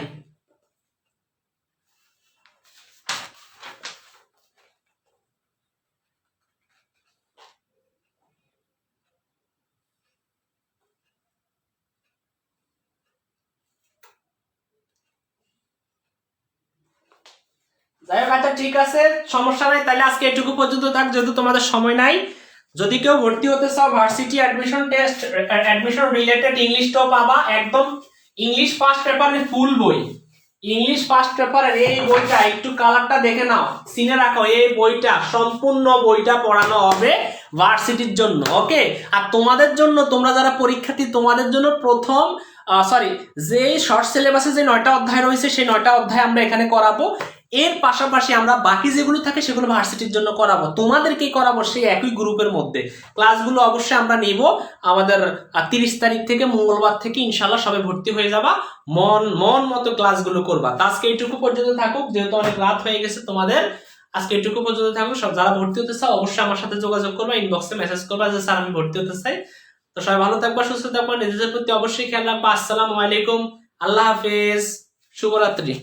যাই হোক, আচ্ছা ঠিক আছে, সমস্যা নাই। তাহলে আজকে এটুকু পর্যন্ত থাক, যেহেতু তোমাদের সময় নাই। যদি কেউ ভর্তি হতে চাও, varsity admission test, admission related ইংলিশটাও পাবা, একদম ইংলিশ ফার্স্ট পেপারের ফুল বই। ইংলিশ ফার্স্ট পেপারের এই বইটা, একটু কালারটা দেখে নাও, সিনে রাখো। এই বইটা, সম্পূর্ণ বইটা পড়ানো হবে ভার্সিটির জন্য। ওকে, আর তোমাদের জন্য, তোমরা যারা পরীক্ষার্থী, তোমাদের জন্য প্রথম যে শর্ট সিলেবাসে যে 9টা অধ্যায় রয়েছে, সেই 9টা অধ্যায় আমরা এখানে করাবো। এর পাশাপাশি আমরা বাকি যেগুলো থাকে সেগুলো ভার্সিটির জন্য করাবো, তোমাদেরকেই করাবো সেই একই গ্রুপের মধ্যে। ক্লাসগুলো অবশ্যই আমরা নিব আমাদের 30 তারিখ থেকে, মঙ্গলবার থেকে ইনশাল্লাহ সবে ভর্তি হয়ে যাবা। মন মতো ক্লাসগুলো করবা। আজকে এইটুকু পর্যন্ত থাকুক, যেহেতু অনেক রাত হয়ে গেছে তোমাদের। আজকে এটুকু পর্যন্ত থাকলো। সব যারা ভর্তি হতে চাও অবশ্যই আমার সাথে যোগাযোগ করবা, ইনবক্সে মেসেজ করবা যে স্যার আমি ভর্তি হতে চাই। তো সবাই ভালো থাকবা, সুস্থ থাকবা, নিজেদের প্রতি অবশ্যই খেয়াল রাখবা। আসসালামু আলাইকুম, আল্লাহ হাফেজ, শুভরাত্রি।